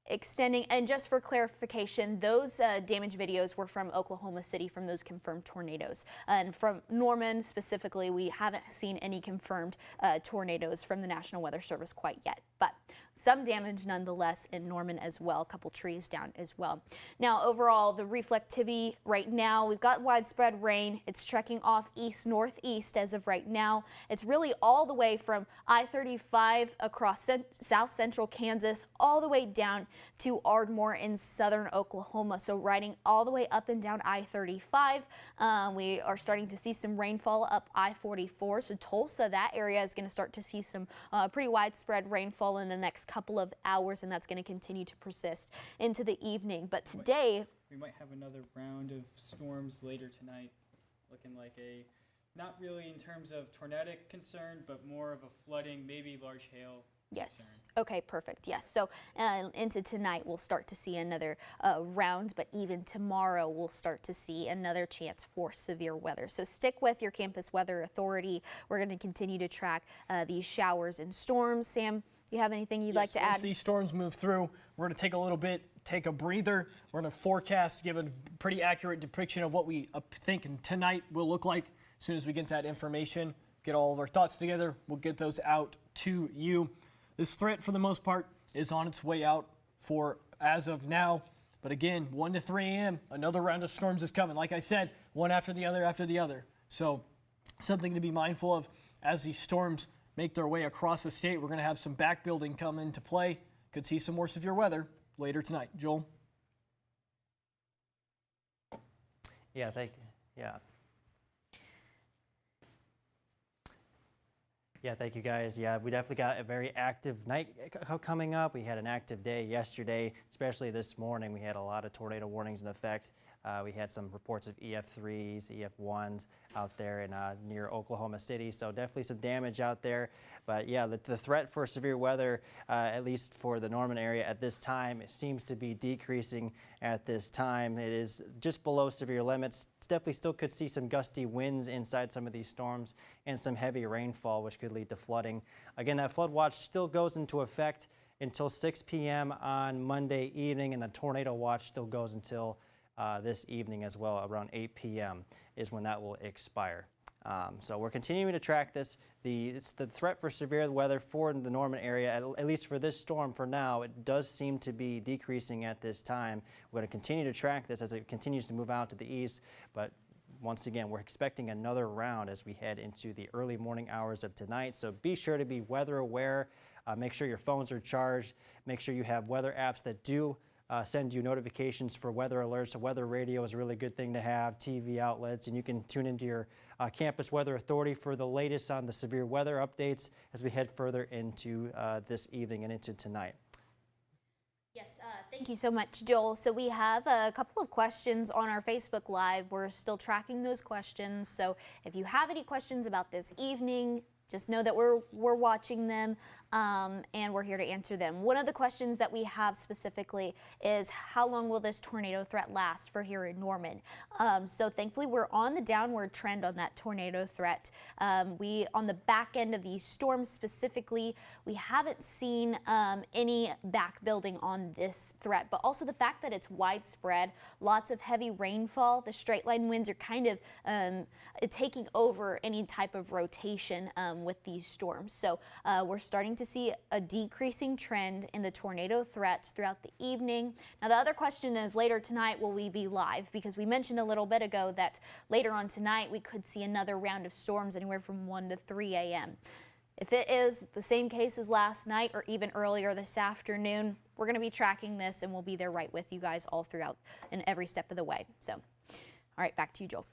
Extending, and just for clarification, those damage videos were from Oklahoma City from those confirmed tornadoes. And from Norman specifically, we haven't seen any confirmed tornadoes from the National Weather Service quite yet. But some damage nonetheless in Norman as well, a couple trees down as well. Now overall, the reflectivity right now, we've got widespread rain. It's trekking off east-northeast as of right now. It's really all the way from I-35 across south central Kansas all the way down to Ardmore in southern Oklahoma. So riding all the way up and down I-35. We are starting to see some rainfall up I-44. So Tulsa, that area is going to start to see some pretty widespread rainfall in the next couple of hours, and that's going to continue to persist into the evening. But today, we might have another round of storms later tonight, looking like not really in terms of tornadic concern, but more of a flooding, maybe large hail. yes. Concern. Okay, perfect. Yes. So into tonight, we'll start to see another round, but even tomorrow, we'll start to see another chance for severe weather. So stick with your campus weather authority. We're going to continue to track these showers and storms. Sam, do you have anything you'd like to add? Once these storms move through, we're going to take a little bit, take a breather. We're going to forecast, give a pretty accurate depiction of what we think tonight will look like. As soon as we get that information, get all of our thoughts together, we'll get those out to you. This threat, for the most part, is on its way out for as of now. But again, 1 to 3 a.m., another round of storms is coming. Like I said, one after the other after the other. So something to be mindful of as these storms make their way across the state. We're going to have some back building come into play. Could see some more severe weather later tonight. Joel? Yeah, thank you. Yeah, thank you guys. Yeah, we definitely got a very active night coming up. We had an active day yesterday, especially this morning. We had a lot of tornado warnings in effect. We had some reports of EF3s, EF1s out there in near Oklahoma City, so definitely some damage out there. But yeah, the threat for severe weather, at least for the Norman area at this time, it seems to be decreasing at this time. It is just below severe limits. Definitely still could see some gusty winds inside some of these storms and some heavy rainfall, which could lead to flooding. Again, that flood watch still goes into effect until 6 p.m. on Monday evening, and the tornado watch still goes until this evening as well, around 8 p.m. is when that will expire. So we're continuing to track this. It's the threat for severe weather for the Norman area, at least for this storm for now, it does seem to be decreasing at this time. We're going to continue to track this as it continues to move out to the east, but once again, we're expecting another round as we head into the early morning hours of tonight. So be sure to be weather aware. Make sure your phones are charged. Make sure you have weather apps that do send you notifications for weather alerts. So weather radio is a really good thing to have, TV outlets, and you can tune into your campus weather authority for the latest on the severe weather updates as we head further into this evening and into tonight. Yes, thank you so much, Joel. So we have a couple of questions on our Facebook Live. We're still tracking those questions. So if you have any questions about this evening, just know that we're watching them and we're here to answer them. One of the questions that we have specifically is how long will this tornado threat last for here in Norman? So thankfully we're on the downward trend on that tornado threat. On the back end of these storms specifically, we haven't seen any back building on this threat, but also the fact that it's widespread, lots of heavy rainfall, the straight line winds are kind of taking over any type of rotation with these storms. So we're starting to see a decreasing trend in the tornado threats throughout the evening. Now the other question is later tonight, will we be live? Because we mentioned a little bit ago that later on tonight we could see another round of storms anywhere from 1 to 3 a.m. If it is the same case as last night or even earlier this afternoon, we're going to be tracking this and we'll be there right with you guys all throughout and every step of the way. So, all right, back to you, Joel.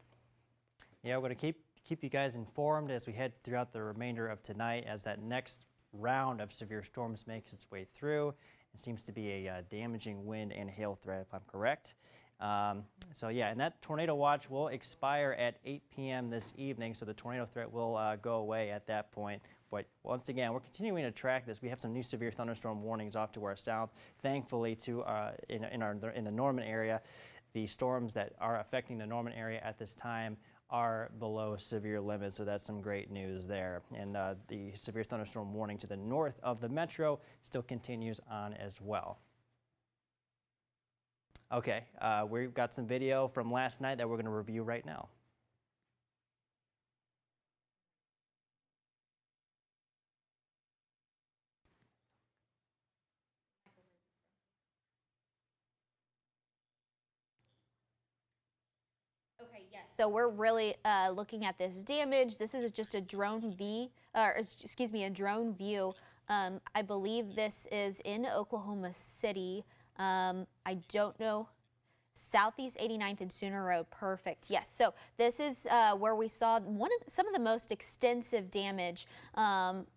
Yeah, we're going to keep you guys informed as we head throughout the remainder of tonight as that next round of severe storms makes its way through. It seems to be a damaging wind and hail threat, if I'm correct. So yeah, and that tornado watch will expire at 8 p.m. this evening, so the tornado threat will go away at that point. But once again, we're continuing to track this. We have some new severe thunderstorm warnings off to our south. Thankfully, in the Norman area, the storms that are affecting the Norman area at this time are below severe limits, so that's some great news there. And the severe thunderstorm warning to the north of the metro still continues on as well. Okay, we've got some video from last night that we're going to review right now. Yes, so we're really looking at this damage. This is just a drone view. I believe this is in Oklahoma City. I don't know. Southeast 89th and Sooner Road. Perfect. Yes. So this is where we saw some of the most extensive damage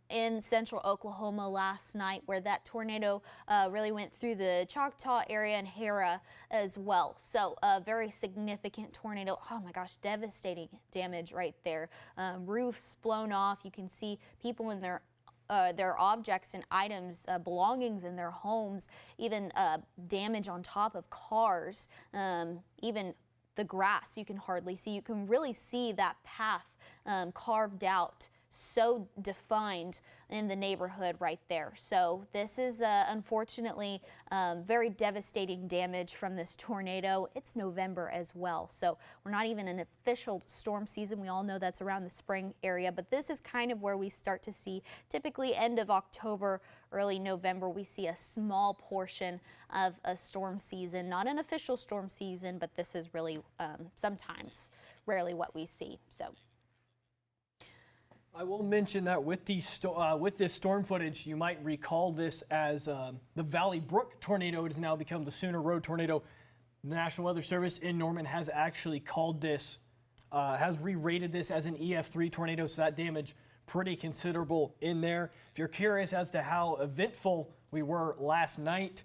in central Oklahoma last night, where that tornado really went through the Choctaw area and Hera as well. So a very significant tornado. Oh my gosh, devastating damage right there. Roofs blown off. You can see people in their objects and items, belongings in their homes, even damage on top of cars, even the grass you can hardly see. You can really see that path carved out, so defined in the neighborhood right there. So this is unfortunately very devastating damage from this tornado. It's November as well, so we're not even in official storm season. We all know that's around the spring area, but this is kind of where we start to see, typically end of October, early November, we see a small portion of a storm season. Not an official storm season, but this is really sometimes, rarely what we see. So I will mention that with this storm footage, you might recall this as the Valley Brook tornado. It has now become the Sooner Road tornado. The National Weather Service in Norman has actually called this, has re-rated this as an EF3 tornado, so that damage pretty considerable in there. If you're curious as to how eventful we were last night,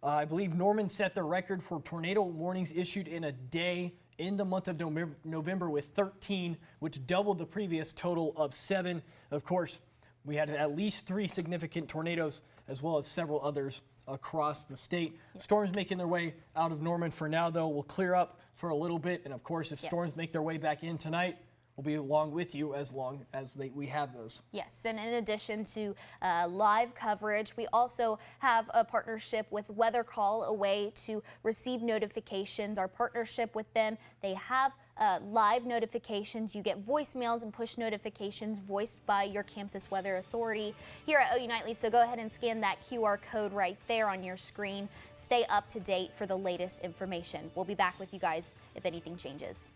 I believe Norman set the record for tornado warnings issued in a day in the month of November with 13, which doubled the previous total of 7. Of course, we had at least 3 significant tornadoes as well as several others across the state. Yes. Storms making their way out of Norman for now, though, will clear up for a little bit. And of course, if storms make their way back in tonight, we'll be along with you as long as we have those. Yes, and in addition to live coverage, we also have a partnership with Weather Call, a way to receive notifications. Our partnership with them, they have live notifications. You get voicemails and push notifications voiced by your campus weather authority here at OU Nightly. So go ahead and scan that QR code right there on your screen. Stay up to date for the latest information. We'll be back with you guys if anything changes.